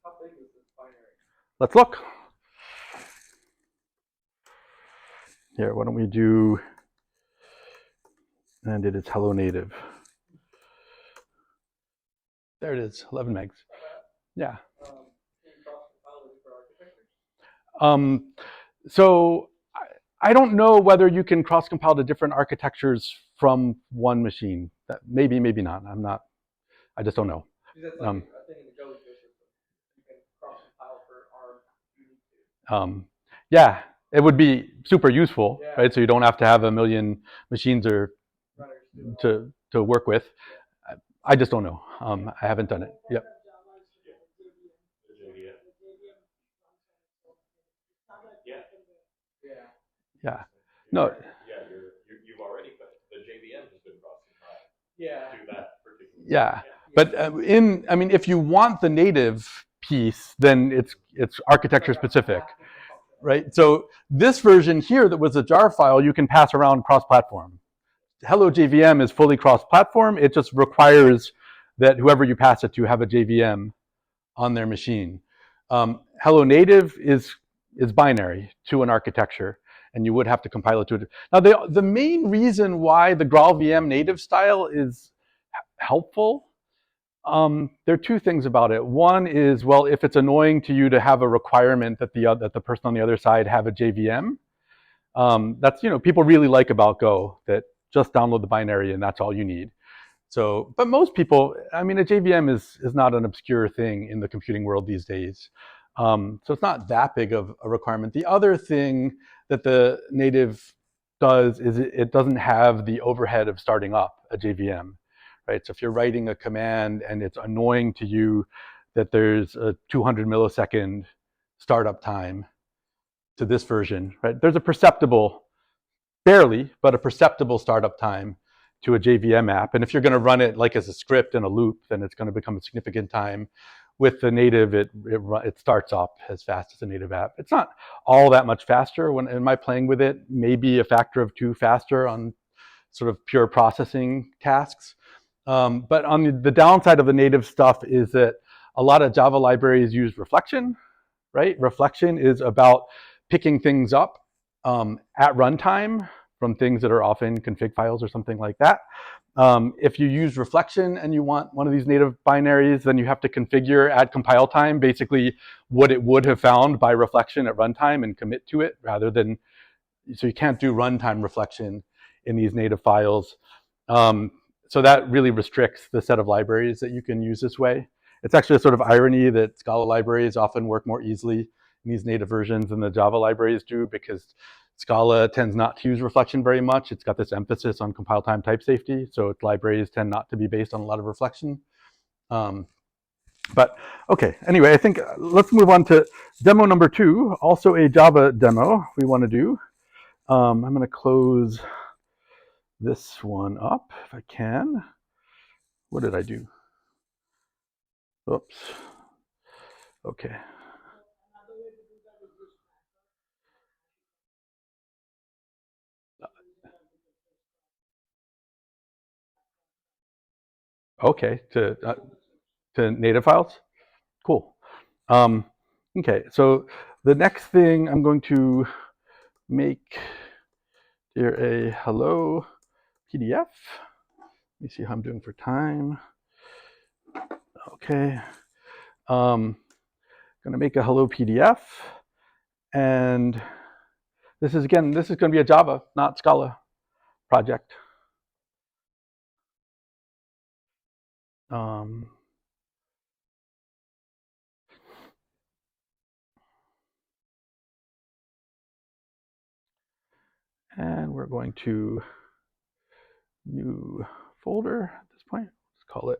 How big is this binary? Let's look. Here, why don't we do, and it is Hello Native. There it is, 11 megs. Yeah. Can you cross-compile the different architectures? So I don't know whether you can cross-compile to different architectures from one machine. That maybe not. I just don't know. That's like a thing in the Go ecosystem. You can cross-compile for ARM if you need to. Yeah, it would be super useful, Yeah. right? So you don't have to have a million machines or to work with. I just don't know. I haven't done it. Yep. Yeah. No. You've already put the JVM has been cross-compiled. Yeah. Do that particular. Yeah, but if you want the native piece, then it's architecture specific, right? So this version here that was a jar file, you can pass around cross-platform. Hello JVM is fully cross-platform. It just requires that whoever you pass it to have a JVM on their machine. Hello Native is binary to an architecture, and you would have to compile it to it. Now, the main reason why the GraalVM native style is helpful, there are two things about it. One is, well, if it's annoying to you to have a requirement that the person on the other side have a JVM, that's, people really like about Go, that just download the binary and that's all you need. So, but most people, a JVM is not an obscure thing in the computing world these days. So it's not that big of a requirement. The other thing that the native does is it doesn't have the overhead of starting up a JVM, right? So if you're writing a command and it's annoying to you that there's a 200 millisecond startup time to this version, right? There's a perceptible, barely, but a perceptible startup time to a JVM app. And if you're going to run it like as a script in a loop, then it's going to become a significant time. With the native, it starts up as fast as a native app. It's not all that much faster. When am I playing with it? Maybe a factor of 2 faster on sort of pure processing tasks. But on the downside of the native stuff is that a lot of Java libraries use reflection, right? Reflection is about picking things up at runtime from things that are often config files or something like that. If you use reflection and you want one of these native binaries, then you have to configure at compile time basically what it would have found by reflection at runtime and commit to it, rather than, so you can't do runtime reflection in these native files. So that really restricts the set of libraries that you can use this way. It's actually a sort of irony that Scala libraries often work more easily in these native versions than the Java libraries do, because Scala tends not to use reflection very much. It's got this emphasis on compile time type safety, so its libraries tend not to be based on a lot of reflection. But okay, anyway, I think let's move on to demo number 2, also a Java demo we want to do. I'm going to close this one up if I can. What did I do? Oops. Okay. Okay, to native files? Cool. Okay, so the next thing I'm going to make here a hello PDF. Let me see how I'm doing for time. Okay. Going to make a hello PDF, and this is going to be a Java, not Scala project. And we're going to new folder at this point. Let's call it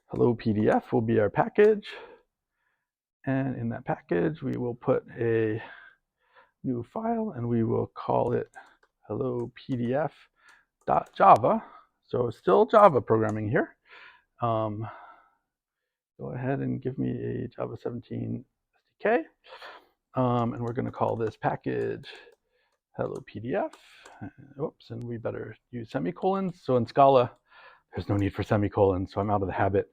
hello PDF will be our package. And in that package, we will put a new file and we will call it hello PDF.java. So still Java programming here. Go ahead and give me a Java 17 SDK. And we're going to call this package hello PDF. Oops, and we better use semicolons. So in Scala, there's no need for semicolons, so I'm out of the habit.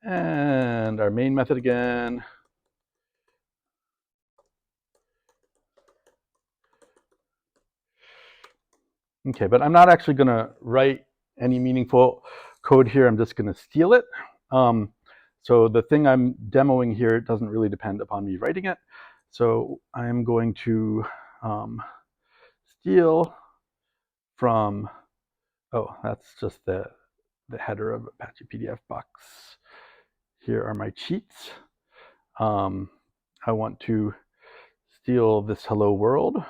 And our main method again. Okay, but I'm not actually going to write any meaningful code here. I'm just going to steal it. So the thing I'm demoing here doesn't really depend upon me writing it. So I'm going to steal from, oh, that's just the header of Apache PDF box. Here are my cheats. I want to steal this hello world.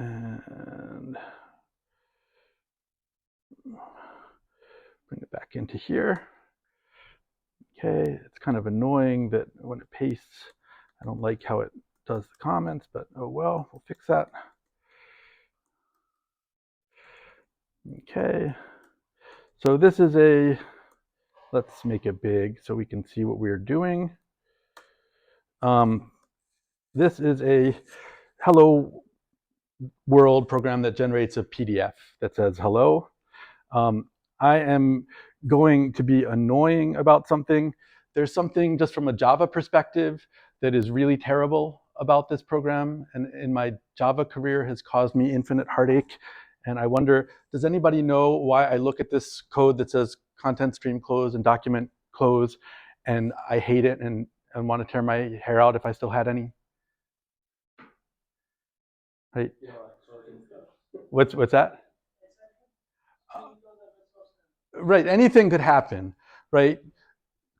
And bring it back into here. Okay, it's kind of annoying that when it pastes, I don't like how it does the comments, but oh well, we'll fix that. Okay, so this is a, let's make it big so we can see what we're doing. This is a hello world program that generates a PDF that says hello. I am going to be annoying about something. There's something just from a Java perspective that is really terrible about this program, and in my Java career has caused me infinite heartache. And I wonder, does anybody know why I look at this code that says content stream close and document close, and I hate it and want to tear my hair out if I still had any? Right? What's that? Right, anything could happen, right?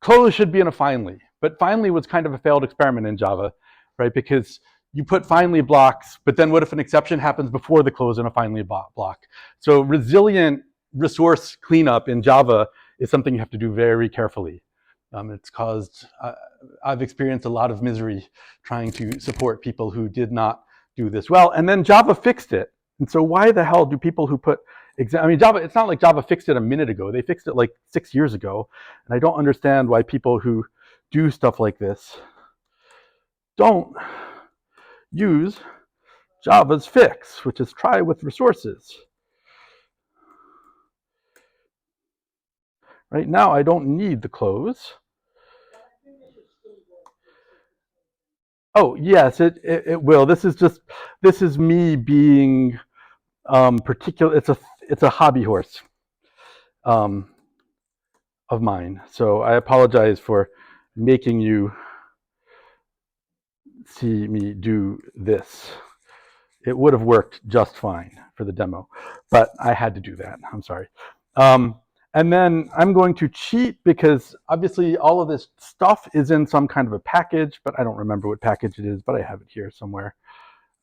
Close should be in a finally, but finally was kind of a failed experiment in Java, right? Because you put finally blocks, but then what if an exception happens before the close in a finally block? So resilient resource cleanup in Java is something you have to do very carefully. It's caused, I've experienced a lot of misery trying to support people who did not do this well, and then Java fixed it. And so why the hell do people who put, I mean, Java, it's not like Java fixed it a minute ago. They fixed it like 6 years ago. And I don't understand why people who do stuff like this don't use Java's fix, which is try with resources. Right now, I don't need the close. Oh, yes, it will. This is me being particular. It's a hobby horse of mine. So I apologize for making you see me do this. It would have worked just fine for the demo, but I had to do that. I'm sorry. And then I'm going to cheat because obviously all of this stuff is in some kind of a package, but I don't remember what package it is, but I have it here somewhere.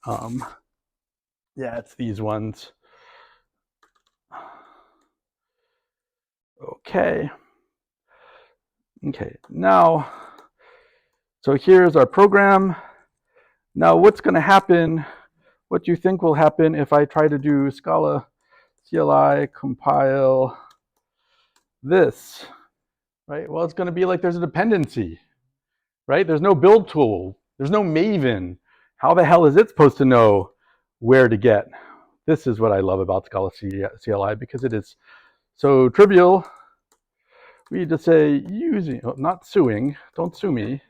Yeah, it's these ones. Okay. Okay, now, so here's our program. Now what's going to happen, what do you think will happen if I try to do Scala CLI compile this, right? Well, it's going to be like there's a dependency, right? There's no build tool. There's no Maven. How the hell is it supposed to know where to get? This is what I love about Scala CLI because it is so trivial. We just say using, not suing, don't sue me,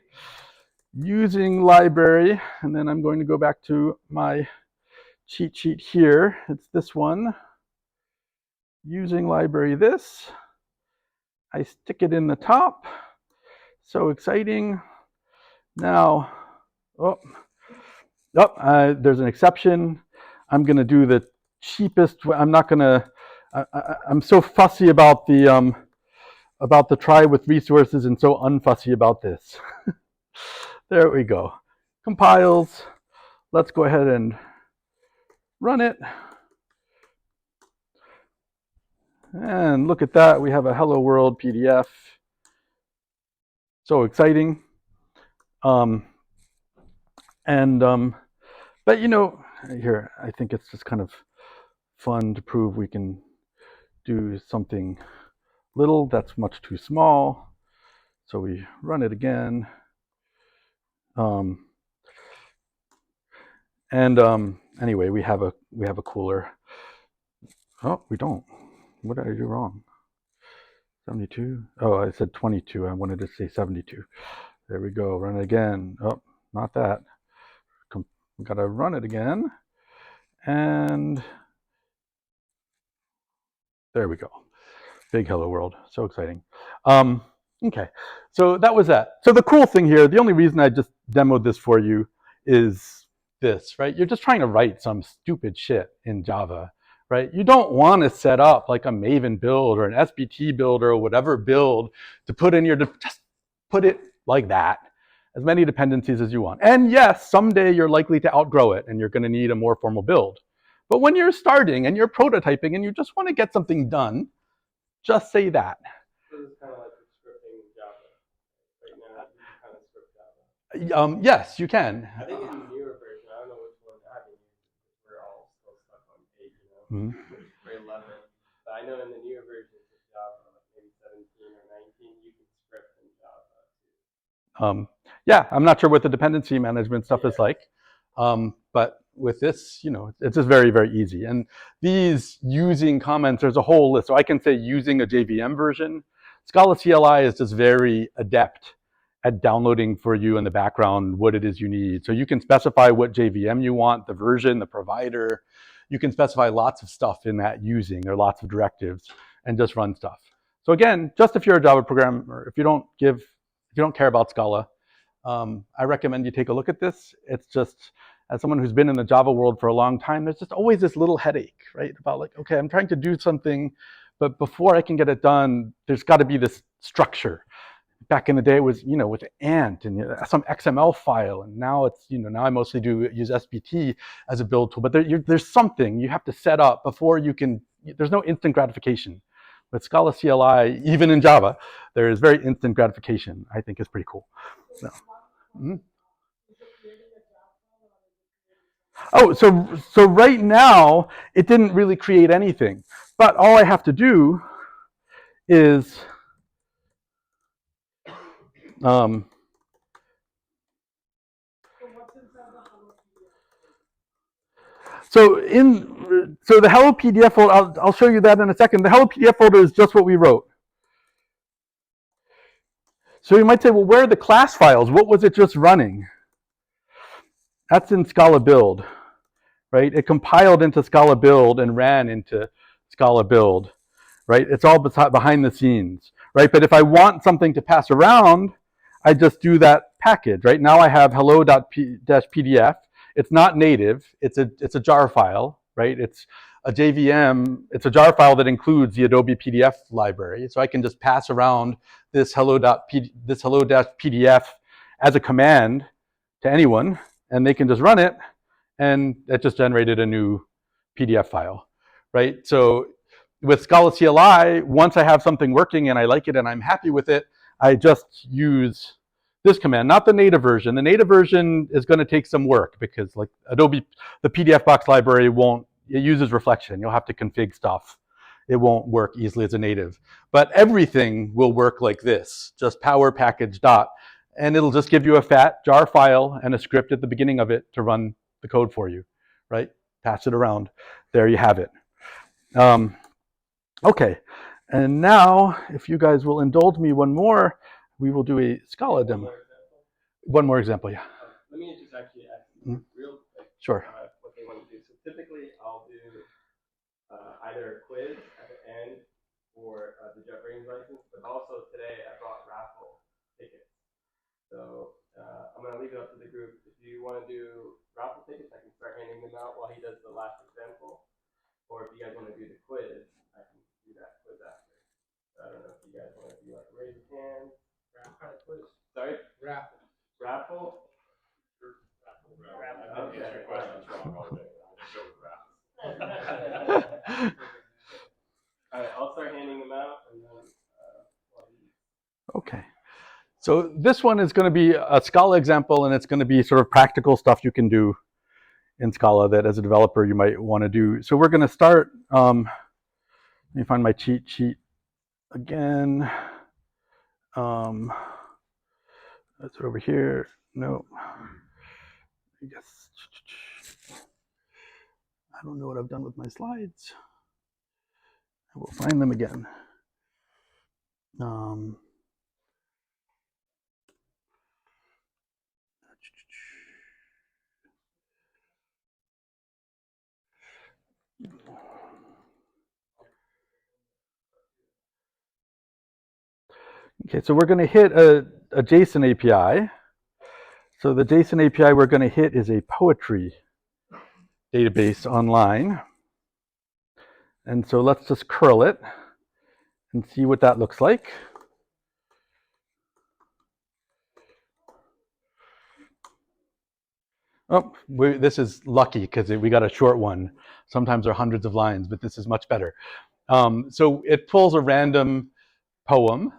using library, and then I'm going to go back to my cheat sheet here. It's this one, using library this. I stick it in the top. So exciting. Now, there's an exception. I'm going to do the cheapest. I'm not going to. I'm so fussy about the try with resources and so unfussy about this. There we go. Compiles. Let's go ahead and run it. And look at that, we have a Hello World PDF. So exciting. But you know, here, I think it's just kind of fun to prove we can do something little that's much too small. So we run it again. Anyway, we have a cooler. Oh, we don't. What did I do wrong? 72. Oh, I said 22. I wanted to say 72. There we go. Run it again. Oh, not that. We gotta run it again. And there we go. Big hello world. So exciting. Okay, so that was that. So the cool thing here, the only reason I just demoed this for you is this, right? You're just trying to write some stupid shit in Java, right? You don't want to set up like a Maven build or an SBT build or whatever build to put in your, just put it like that, as many dependencies as you want. And yes, someday you're likely to outgrow it and you're going to need a more formal build. But when you're starting and you're prototyping and you just want to get something done, just say that. So this is kind of like scripting Java. Right now, you can kind of script Java. Yes, you can. I think in the newer version, I don't know which one I haven't used because we're all still stuck on 8, you know, or 11. But I know in the newer versions of Java, like maybe 17 or 19, you can script in Java too. Yeah, I'm not sure what the dependency management stuff is like, but with this, you know, it's just very, very easy. And these using comments, there's a whole list. So I can say using a JVM version. Scala CLI is just very adept at downloading for you in the background what it is you need. So you can specify what JVM you want, the version, the provider. You can specify lots of stuff in that using. There are lots of directives and just run stuff. So again, just if you're a Java programmer, if you don't care about Scala, I recommend you take a look at this. It's just, as someone who's been in the Java world for a long time, there's just always this little headache, right? About like, okay, I'm trying to do something, but before I can get it done, there's got to be this structure. Back in the day, it was, you know, with Ant and some XML file, and now it's, you know, now I mostly use SBT as a build tool. But there's something you have to set up before you can. There's no instant gratification. With Scala CLI, even in Java, there is very instant gratification. I think is pretty cool. So, Oh, so right now it didn't really create anything, but all I have to do is so the Hello PDF folder. I'll show you that in a second. The Hello PDF folder is just what we wrote. So you might say, well, where are the class files? What was it just running? That's in Scala build, right? It compiled into Scala build and ran into Scala build, right? It's all behind the scenes, right? But if I want something to pass around, I just do that package, right? Now I have hello.pdf. It's not native. It's a jar file, right? It's a JVM. It's a jar file that includes the Adobe PDF library. So I can just pass around this hello.pdf as a command to anyone, and they can just run it, and it just generated a new PDF file, right? So with Scala CLI, once I have something working and I like it and I'm happy with it, I just use this command, not the native version. The native version is going to take some work because like Adobe, the PDF box library it uses reflection. You'll have to config stuff. It won't work easily as a native. But everything will work like this, just power package dot. And it'll just give you a fat jar file and a script at the beginning of it to run the code for you, right? Pass it around. There you have it. Okay, and now if you guys will indulge me one more, we will do a Scala demo. One more example, yeah. Let me just actually ask real quick. Sure. What they want to do. So typically, I'll do either a quiz at the end for the JetBrains license, but also today I brought raffle tickets. So I'm going to leave it up to the group. If you want to do raffle tickets, I can start handing them out while he does the last example. Or if you guys want to do the quiz, I can do that quiz after. So I don't know if you guys want to do like raise your hand. Raffle quiz. Sorry? Raffle. Raffle? Raffle. Okay. Your question's wrong all day. I'm going to go with raffle. All right, I'll start So this one is going to be a Scala example, and it's going to be sort of practical stuff you can do in Scala that as a developer you might want to do. So we're going to start, let me find my cheat sheet again. That's it over here. No, I guess, I don't know what I've done with my slides. I will find them again. Okay, so we're going to hit a JSON API. So the JSON API we're going to hit is a poetry database online. And so let's just curl it and see what that looks like. Oh, this is lucky because we got a short one. Sometimes there are hundreds of lines, but this is much better. So it pulls a random poem.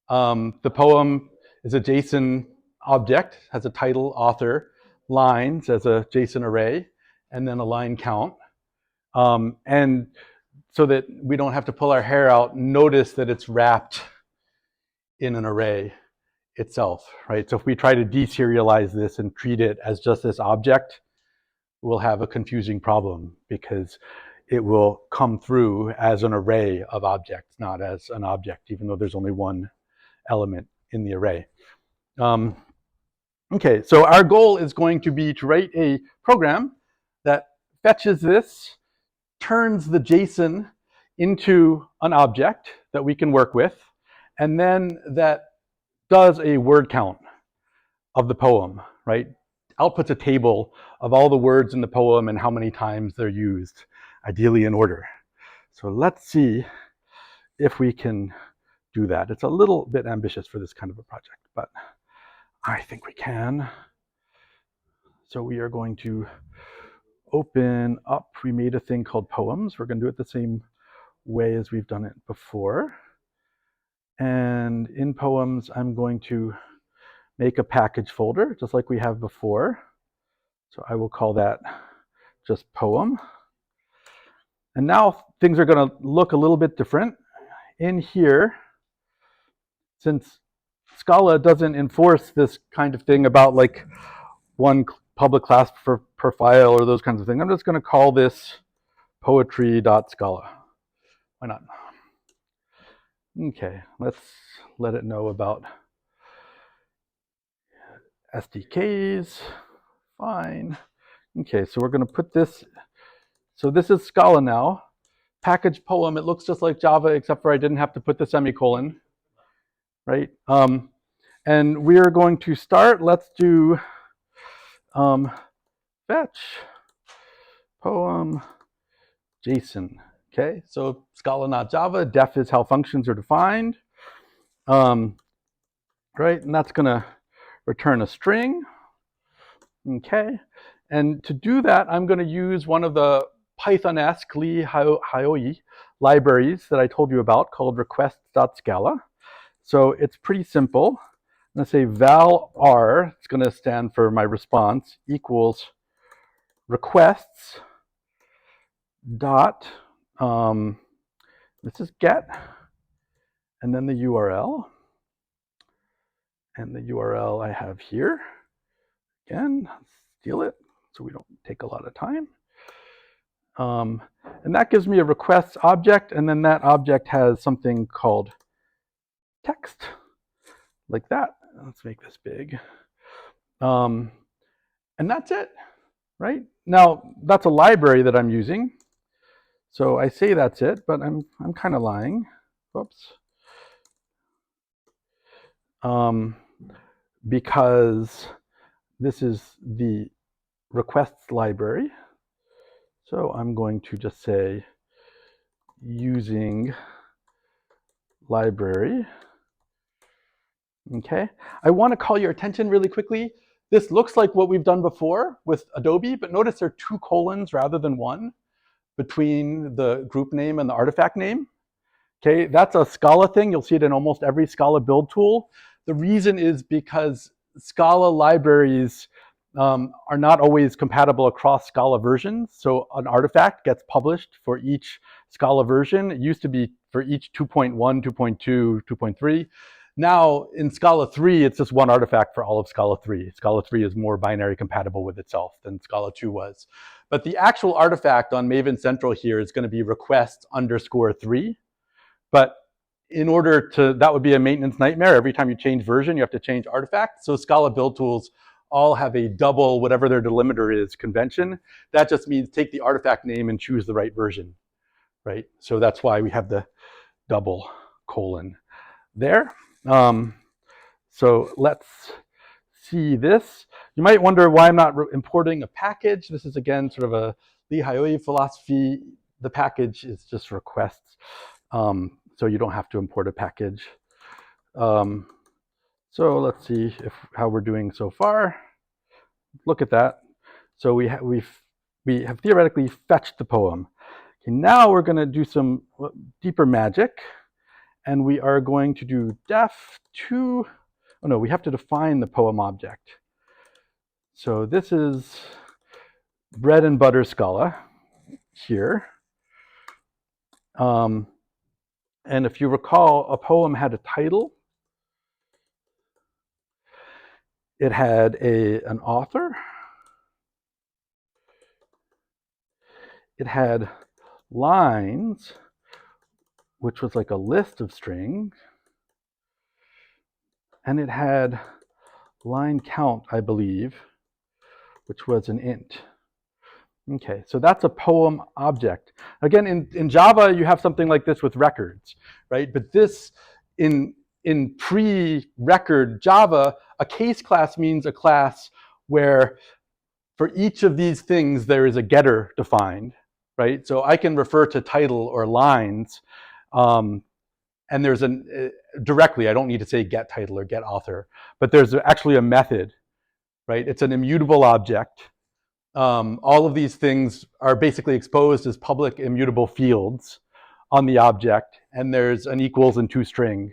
The poem is a JSON object, has a title, author, lines as a JSON array, and then a line count. And so that we don't have to pull our hair out, notice that it's wrapped in an array itself, right? So if we try to deserialize this and treat it as just this object, we'll have a confusing problem because it will come through as an array of objects, not as an object, even though there's only one element in the array. Okay, so our goal is going to be to write a program that fetches this, turns the JSON into an object that we can work with, and then that does a word count of the poem, right? Outputs a table of all the words in the poem and how many times they're used, ideally in order. So let's see if we can do that. It's a little bit ambitious for this kind of a project, but I think we can. So we are going to open up, we made a thing called poems. We're going to do it the same way as we've done it before. And in poems, I'm going to make a package folder, just like we have before. So I will call that just poem. And now things are going to look a little bit different. In here, since Scala doesn't enforce this kind of thing about like one public class per file or those kinds of things, I'm just going to call this poetry.scala. Why not? Okay, let's let it know about SDKs. Fine. Okay, so we're going to put this. So this is Scala now. Package poem. It looks just like Java, except for I didn't have to put the semicolon, right? And we are going to start. Let's do fetch poem JSON. Okay, so Scala, not Java. Def is how functions are defined. Right, and that's going to return a string. Okay, and to do that, I'm going to use one of the Python-esque Hioi libraries that I told you about called requests.scala. So it's pretty simple. I'm going to say val r, it's going to stand for my response, equals requests dot, this is get, and then the URL. And the URL I have here. Again, steal it so we don't take a lot of time. And that gives me a requests object, and then that object has something called text, like that. Let's make this big. And that's it, right? Now, that's a library that I'm using. So I say that's it, but I'm kind of lying. Whoops. Because this is the requests library. So I'm going to just say using library. Okay. I want to call your attention really quickly. This looks like what we've done before with Adobe, but notice there are 2 colons rather than 1 between the group name and the artifact name. Okay, that's a Scala thing. You'll see it in almost every Scala build tool. The reason is because Scala libraries are not always compatible across Scala versions. So an artifact gets published for each Scala version. It used to be for each 2.1, 2.2, 2.3. Now in Scala 3, it's just one artifact for all of Scala 3. Scala 3 is more binary compatible with itself than Scala 2 was. But the actual artifact on Maven Central here is going to be request_3. But in order to, that would be a maintenance nightmare. Every time you change version, you have to change artifact. So Scala build tools all have a double, whatever their delimiter is, convention. That just means take the artifact name and choose the right version, right? So that's why we have the double colon there. So let's see this. You might wonder why I'm not importing a package. This is, again, sort of a Lee Hioe philosophy. The package is just requests. So you don't have to import a package. So let's see how we're doing so far. Look at that. So we have theoretically fetched the poem. Okay, now we're going to do some deeper magic, and we are going to do def to. Oh no, we have to define the poem object. So this is bread and butter Scala here. And if you recall, a poem had a title. It had an author. It had lines, which was like a list of strings. And it had line count, I believe, which was an int. Okay, so that's a poem object. Again, in Java, you have something like this with records, right? But this, in pre-record Java, a case class means a class where for each of these things, there is a getter defined, right? So I can refer to title or lines, and there's directly, I don't need to say get title or get author, but there's actually a method, right? It's an immutable object. All of these things are basically exposed as public immutable fields on the object, and there's an equals and toString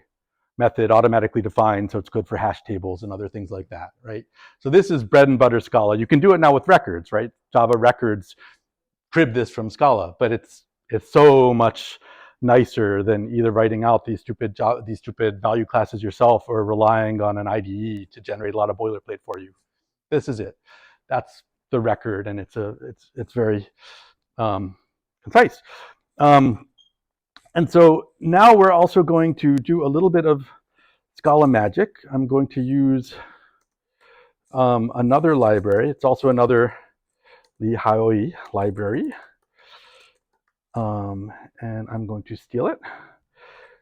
method automatically defined, so it's good for hash tables and other things like that, right? So this is bread and butter Scala. You can do it now with records, right? Java records crib this from Scala, but it's so much nicer than either writing out these stupid value classes yourself or relying on an IDE to generate a lot of boilerplate for you. This is it. That's the record, and it's very concise. And so now we're also going to do a little bit of Scala magic. I'm going to use another library. It's also another Lee Hioe library. And I'm going to steal it.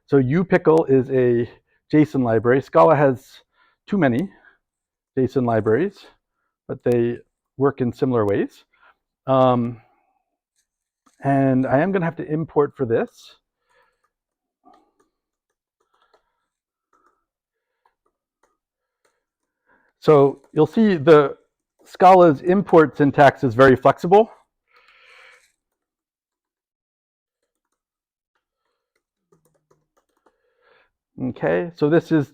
So upickle is a JSON library. Scala has too many JSON libraries, but they work in similar ways. And I am going to have to import for this. So you'll see the Scala's import syntax is very flexible. Okay, so this is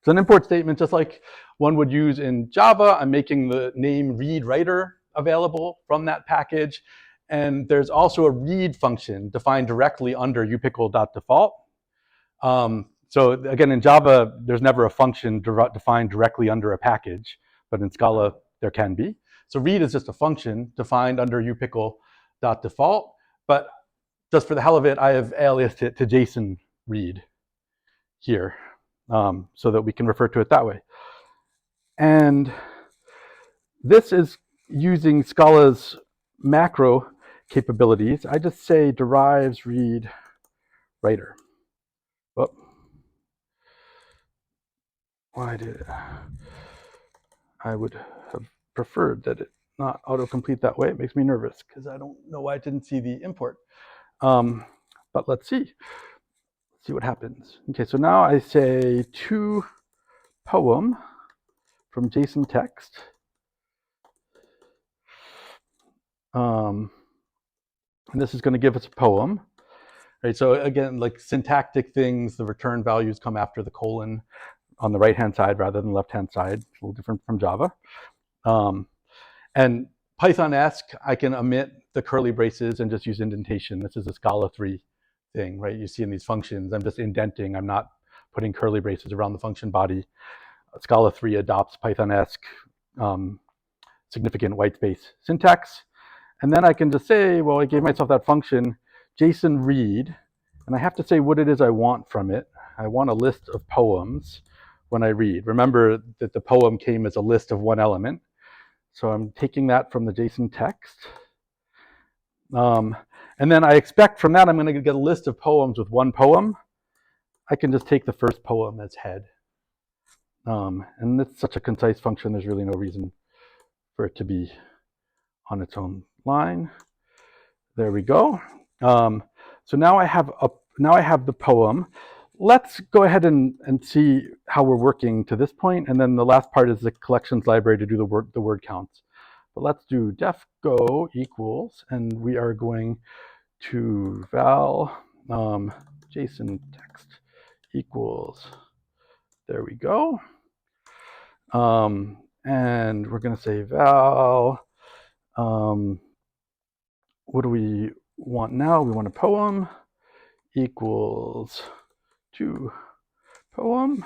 an import statement just like one would use in Java. I'm making the name read writer available from that package. And there's also a read function defined directly under upickle.default. So again, in Java, there's never a function defined directly under a package, but in Scala, there can be. So read is just a function defined under upickle.default, but just for the hell of it, I have aliased it to JSON read here, so that we can refer to it that way. And this is using Scala's macro capabilities. I just say derives read writer. Oh. Why did it? I would have preferred that it not autocomplete that way. It makes me nervous because I don't know why I didn't see the import. But let's see. See what happens. Okay, so now I say to poem from JSON text. And this is going to give us a poem. Right, so again, like syntactic things, the return values come after the colon. on the right-hand side rather than left-hand side. It's a little different from Java. And Python-esque, I can omit the curly braces and just use indentation. This is a Scala 3 thing, right? You see in these functions, I'm just indenting. I'm not putting curly braces around the function body. Scala 3 adopts Python-esque significant white space syntax. And then I can just say, well, I gave myself that function, JSON read, and I have to say what it is I want from it. I want a list of poems when I read. Remember that the poem came as a list of one element. So I'm taking that from the JSON text. And then I expect from that I'm going to get a list of poems with one poem. I can just take the first poem as head. And it's such a concise function, there's really no reason for it to be on its own line. There we go. So now I have the poem. Let's go ahead and see how we're working to this point, and then the last part is the collections library to do the word counts. But let's do def go equals, and we are going to val JSON text equals. There we go. And we're going to say val. What do we want now? We want a poem equals to poem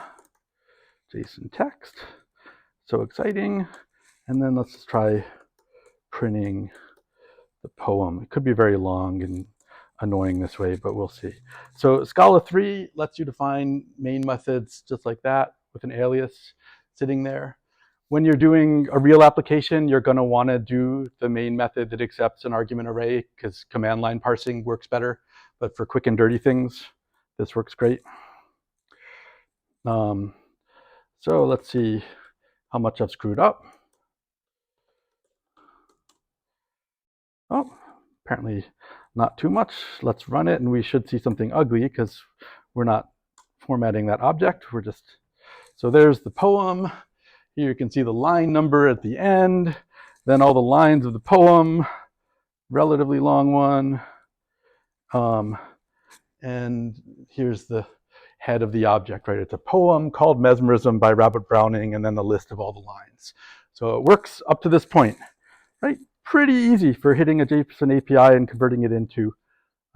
JSON text. So exciting. And then let's try printing the poem. It could be very long and annoying this way, but we'll see. So Scala 3 lets you define main methods just like that with an alias sitting there. When you're doing a real application, you're going to want to do the main method that accepts an argument array because command line parsing works better. But for quick and dirty things, this works great. So let's see how much I've screwed up. Oh, apparently not too much. Let's run it and we should see something ugly because we're not formatting that object. We're just, so there's the poem. Here you can see the line number at the end, then all the lines of the poem, relatively long one. And here's the head of the object, right? It's a poem called Mesmerism by Robert Browning, and then the list of all the lines. So it works up to this point, right? Pretty easy for hitting a JSON API and converting it into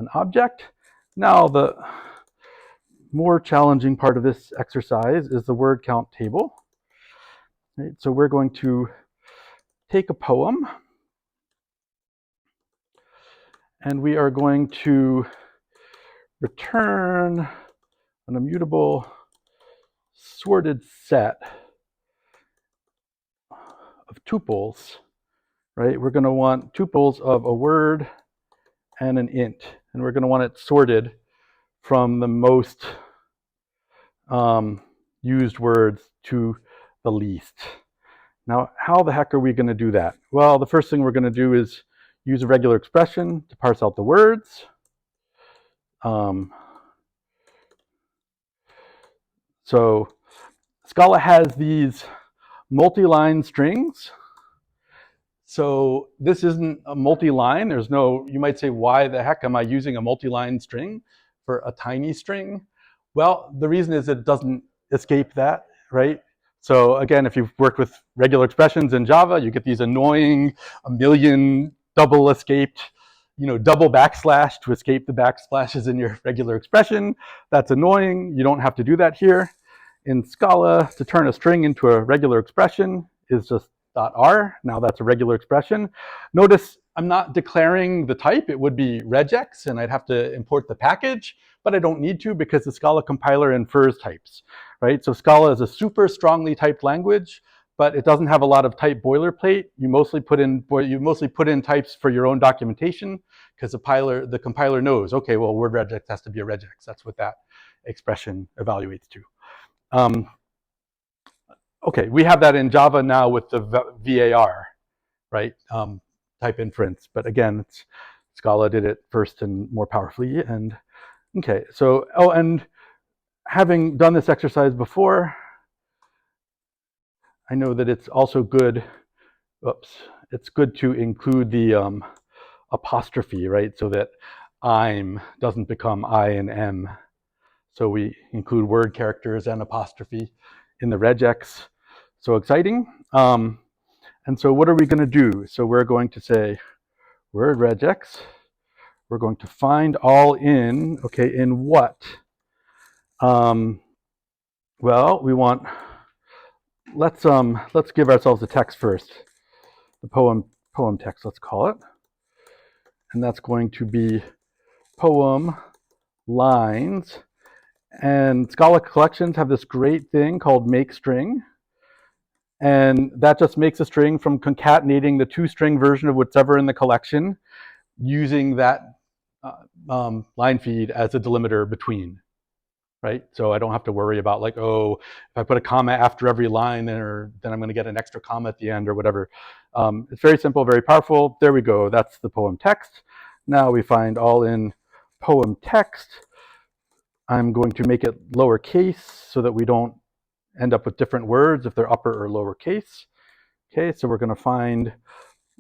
an object. Now the more challenging part of this exercise is the word count table. Right? So we're going to take a poem and we are going to return an immutable sorted set of tuples, right? We're going to want tuples of a word and an int, and we're going to want it sorted from the most used words to the least. Now, how the heck are we going to do that? Well, the first thing we're going to do is use a regular expression to parse out the words. So Scala has these multi-line strings. So this isn't a multi-line. There's no, you might say, why the heck am I using a multi-line string for a tiny string? Well, the reason is it doesn't escape that, right? So again, if you've worked with regular expressions in Java, you get these annoying, a million double escaped, double backslash to escape the backslashes in your regular expression. That's annoying. You don't have to do that here. In Scala, to turn a string into a regular expression is just .r. Now that's a regular expression. Notice I'm not declaring the type. It would be regex, and I'd have to import the package, but I don't need to because the Scala compiler infers types, right? So Scala is a super strongly typed language, but it doesn't have a lot of type boilerplate. You mostly put in types for your own documentation because the compiler knows, okay, well, word regex has to be a regex. That's what that expression evaluates to. Okay, we have that in Java now with the VAR, right? Type inference, but again, Scala did it first and more powerfully. And okay, so, and having done this exercise before, I know that it's also good, it's good to include the apostrophe, right? So that I'm doesn't become I and M. So we include word characters and apostrophe in the regex. So exciting. And so what are we going to do? So we're going to say word regex. We're going to find all in, okay, in what? Well, we want, let's give ourselves a text first. The poem text, let's call it. And that's going to be poem lines. And Scala collections have this great thing called make string. And that just makes a string from concatenating the two-string version of whatever in the collection using that line feed as a delimiter between, right? So I don't have to worry about like, oh, if I put a comma after every line, then I'm going to get an extra comma at the end or whatever. It's very simple, very powerful. There we go. That's the poem text. Now we find all in poem text. I'm going to make it lowercase so that we don't end up with different words if they're upper or lowercase. Okay, so we're going to find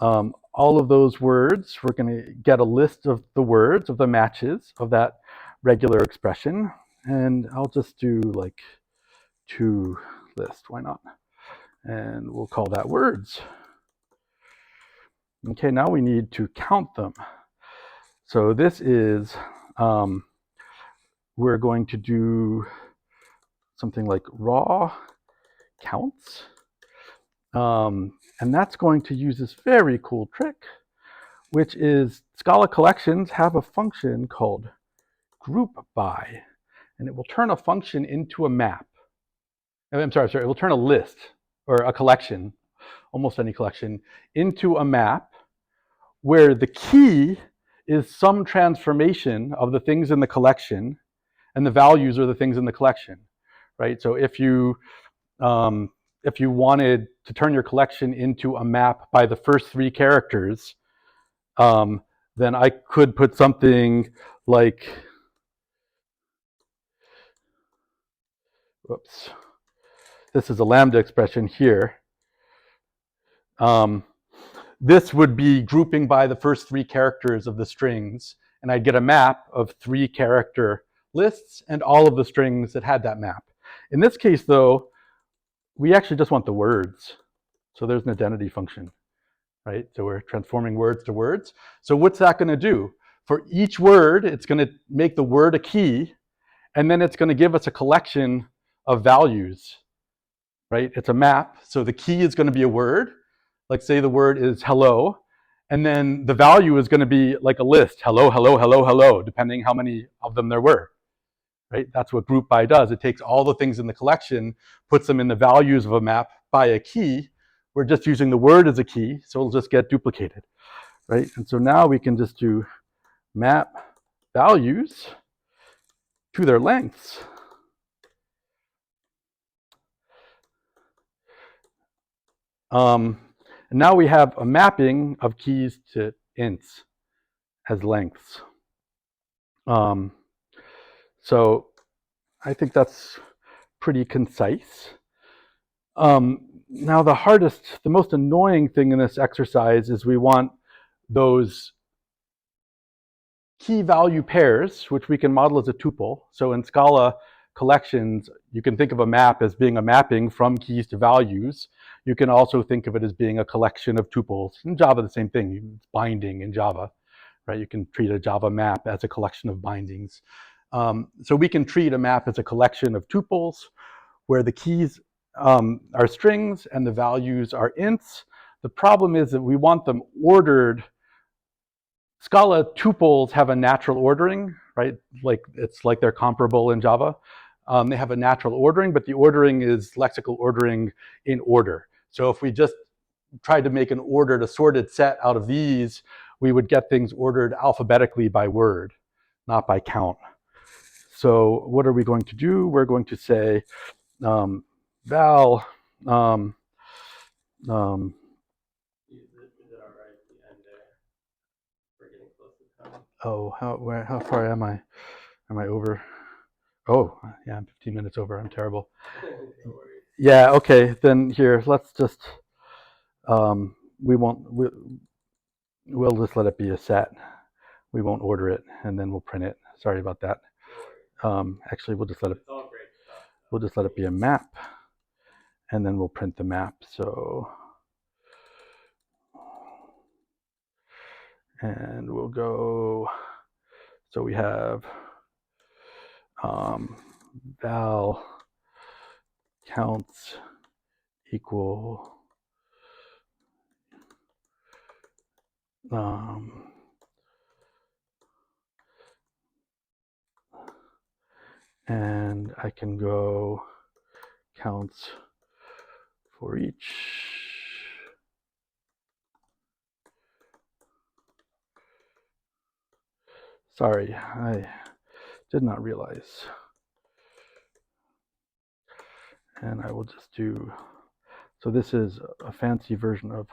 all of those words. We're going to get a list of the words, of the matches of that regular expression. And I'll just do like to list, why not? And we'll call that words. Okay, now we need to count them. So this is, we're going to do something like raw counts. And that's going to use this very cool trick, which is Scala collections have a function called group by, and it will turn a function into a map. I'm sorry, it will turn a list or a collection, almost any collection, into a map where the key is some transformation of the things in the collection and the values are the things in the collection, right? So if you wanted to turn your collection into a map by the first three characters, then I could put something like, whoops, this is a lambda expression here. This would be grouping by the first three characters of the strings, and I'd get a map of 3 character lists and all of the strings that had that map. In this case, though, we actually just want the words. So there's an identity function, right? So we're transforming words to words. So what's that going to do? For each word, it's going to make the word a key, and then it's going to give us a collection of values, right? It's a map. So the key is going to be a word. Like say the word is hello, and then the value is going to be like a list, hello, hello, hello, hello, depending how many of them there were, right? That's what group by does. It takes all the things in the collection, puts them in the values of a map by a key. We're just using the word as a key, so it'll just get duplicated, right? And so now we can just do map values to their lengths. And now we have a mapping of keys to ints as lengths. So I think that's pretty concise. Now the most annoying thing in this exercise is we want those key value pairs, which we can model as a tuple. So in Scala collections, you can think of a map as being a mapping from keys to values. You can also think of it as being a collection of tuples. In Java, the same thing, it's binding in Java, right? You can treat a Java map as a collection of bindings. So we can treat a map as a collection of tuples where the keys are strings and the values are ints. The problem is that we want them ordered. Scala tuples have a natural ordering, right? Like it's like they're comparable in Java. They have a natural ordering, but the ordering is lexical ordering in order. So if we just tried to make an ordered, assorted set out of these, we would get things ordered alphabetically by word, not by count. So what are we going to do? We're going to say val. Is it all right at the end there? We're getting close to time. Oh, how far am I? Am I over? Oh, yeah, I'm 15 minutes over. I'm terrible. No worries. Yeah, okay, then here, let's just, we'll just let it be a set. We won't order it, and then we'll print it. Sorry about that. No worries. Actually, we'll just let it, It's all great stuff. we'll just let it be a map. and then we'll print the map. So, and we'll go, so we have val counts equal and I can go counts for each. Sorry, I did not realize. And I will just do, so this is a fancy version of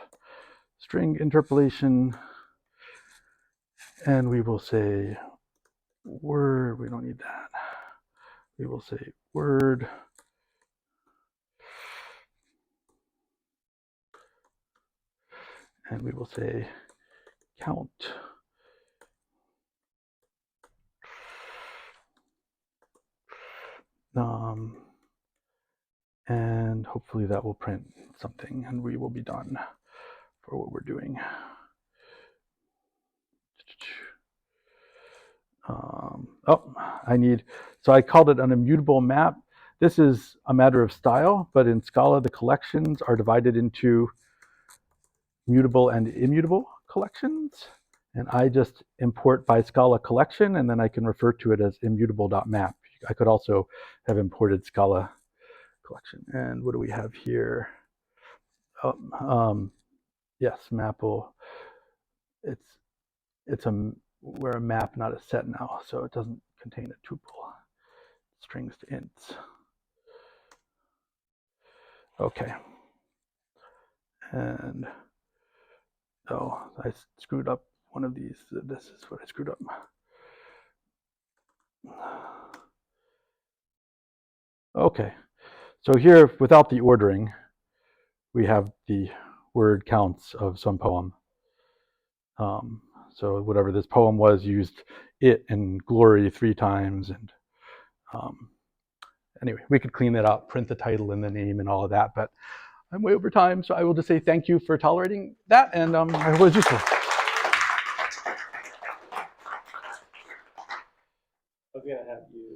string interpolation. And we will say word, we don't need that. We will say word. And we will say count. And hopefully that will print something and we will be done for what we're doing. So I called it an immutable map. This is a matter of style, but in Scala, the collections are divided into mutable and immutable collections. And I just import by Scala collection, and then I can refer to it as immutable.map. I could also have imported Scala collection. And what do we have here? Yes, mapple. We're a map, not a set now, so it doesn't contain a tuple. Strings to ints. Okay. And I screwed up one of these. This is what I screwed up. Okay. So here, without the ordering, we have the word counts of some poem. So whatever this poem was used it and glory 3 times. And anyway, we could clean that up, print the title and the name and all of that, but I'm way over time, so I will just say thank you for tolerating that, and I hope it was useful. I was gonna have you